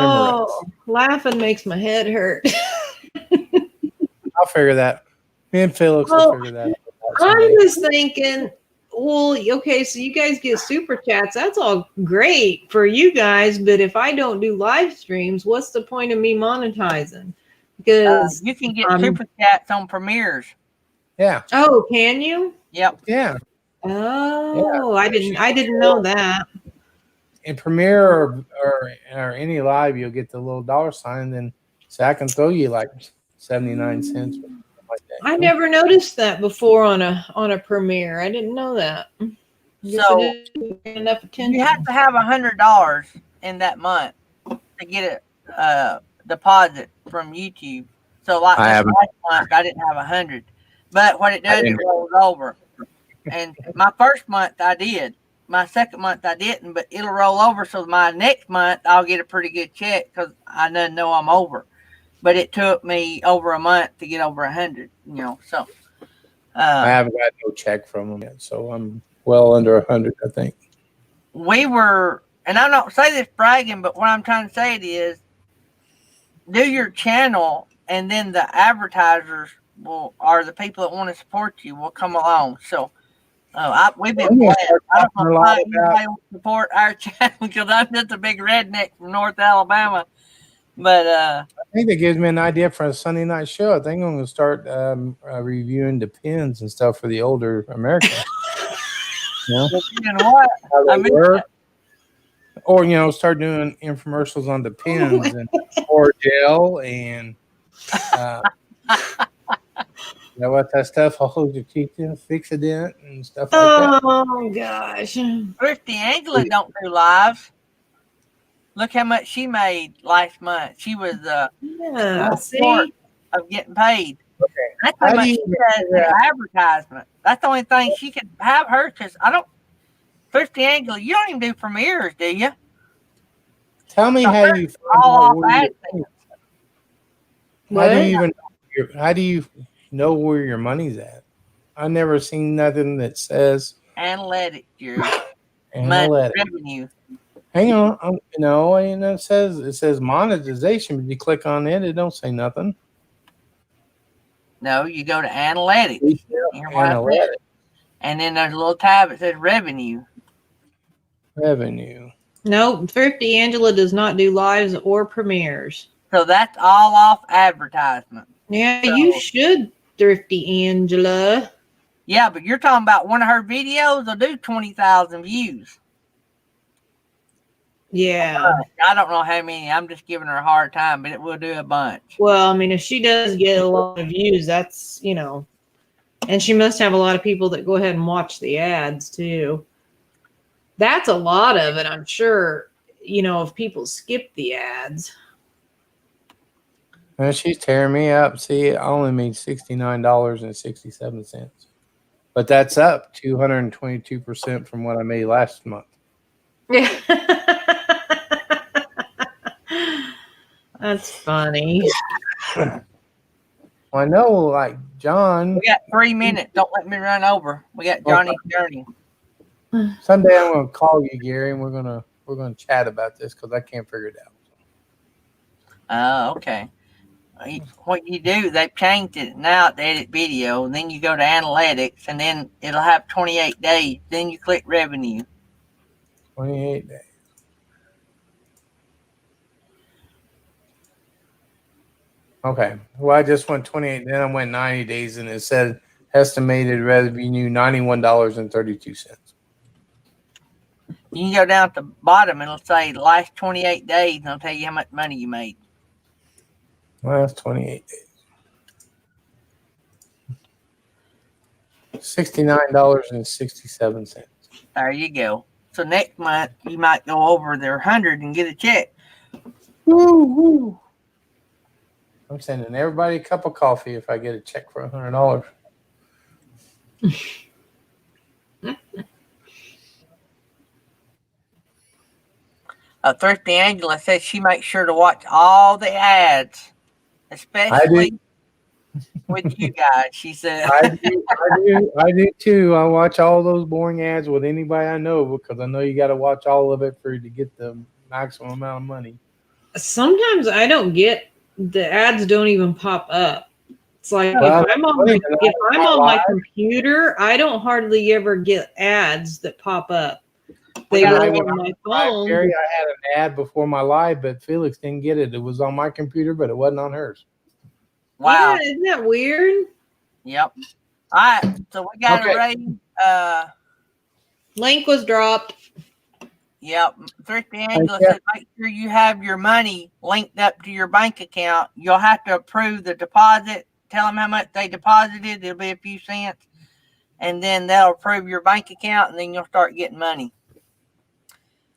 laughing makes my head hurt. I'll figure that. Me and Felix will figure that out. I'm just thinking, well, okay, so you guys get super chats. That's all great for you guys, but if I don't do live streams, what's the point of me monetizing? Because you can get super chats on premieres. Yeah. Oh, can you? Yep. Yeah. Oh, I didn't know that. In Premiere or any live, you'll get the little $sign, and then so I can throw you like 79 cents or something like that. I never noticed that before on a Premiere. I didn't know that. So enough attention. You have to have $100 in that month to get a deposit from YouTube. So like last month, I didn't have 100, but what it does, it rolls over. And my first month I did. My second month I didn't, but it'll roll over. So my next month I'll get a pretty good check because I didn't know I'm over. But it took me over a month to get over 100. So I haven't got no check from them yet, so I'm well under 100, I think. We were, and I don't say this bragging, but what I'm trying to say it is, do your channel, and then the advertisers or the people that want to support you will come along. So we've been blessed. I don't know why anybody will support our channel because I'm just a big redneck from North Alabama. But I think that gives me an idea for a Sunday night show. I think I'm going to start reviewing the pins and stuff for the older Americans. you know what? How they work. Or, start doing infomercials on the pins and or gel and what that stuff holds your teeth in, fix a dent and stuff like that. Oh gosh. Thrifty Angela don't do lives. Look how much she made last month. She was short of getting paid. Okay. That's how much she does in advertisement. That's the only thing she could have her, because Thrifty Angela, you don't even do premieres, do you? Tell me how you how do you know where your money's at? I never seen nothing that says analytics, your revenue. Hang on, and it says monetization, but you click on it, it don't say nothing. No, you go to analytics. Analytics. And then there's a little tab that says revenue. Revenue. No, Thrifty Angela does not do lives or premieres. So that's all off advertisement. Yeah, you should, Thrifty Angela. Yeah, but you're talking about one of her videos will do 20,000 views. Yeah. I don't know how many. I'm just giving her a hard time, but it will do a bunch. Well, I mean, if she does get a lot of views, that's, and she must have a lot of people that go ahead and watch the ads too. That's a lot of it, I'm sure, if people skip the ads. And she's tearing me up. See, I only made $69.67. But that's up 222% from what I made last month. Yeah. That's funny. Well, I know, like John. We got 3 minutes. Don't let me run over. We got Johnny's journey. Someday I'm gonna call you, Gary, and we're gonna chat about this because I can't figure it out. Okay. What you do, they've changed it now to edit video, and then you go to analytics, and then it'll have 28 days. Then you click revenue. 28 days. Okay. Well, I just went 28. Then I went 90 days, and it said estimated revenue $91.32. You can go down at the bottom, and it'll say the last 28 days, and it'll tell you how much money you made. Last 28 days. $69.67. There you go. So next month you might go over their 100 and get a check. Woo, woo. I'm sending everybody a cup of coffee if I get a check for $100. Thrifty Angela says she makes sure to watch all the ads, especially with you guys. She said, I do too. I watch all those boring ads with anybody I know because I know you got to watch all of it to get the maximum amount of money. Sometimes I don't get the ads don't even pop up. It's like if I'm on my computer, I don't hardly ever get ads that pop up. They go on my phone. Gary, I had an ad before my live, but Felix didn't get it. It was on my computer, but it wasn't on hers. Wow. Yeah, isn't that weird? Yep. All right. So we got a rating. Link was dropped. Yep. Thrifty Angela said make sure you have your money linked up to your bank account. You'll have to approve the deposit. Tell them how much they deposited. It'll be a few cents. And then they'll approve your bank account, and then you'll start getting money.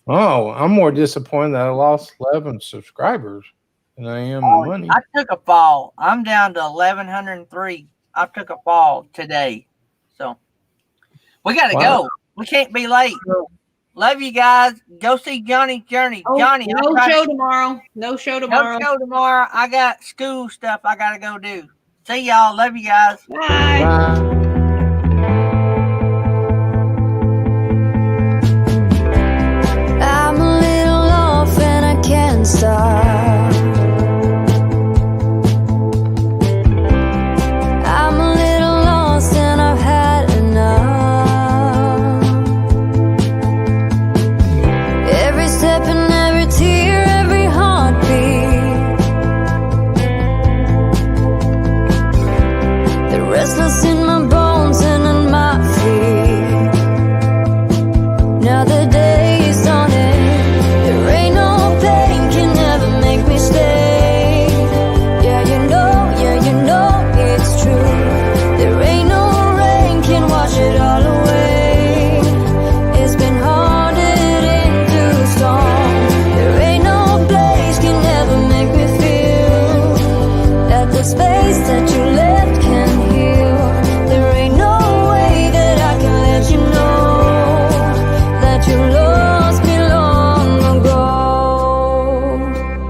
Oh, I'm more disappointed that I lost 11 subscribers than I am the money. I took a fall. I'm down to 1,103. I took a fall today. So we got to go. We can't be late. Love you guys. Go see Johnny's Journey. Oh, Johnny, no show tomorrow. No show tomorrow. No show tomorrow. I got school stuff I gotta go do. See y'all. Love you guys. Bye. Bye.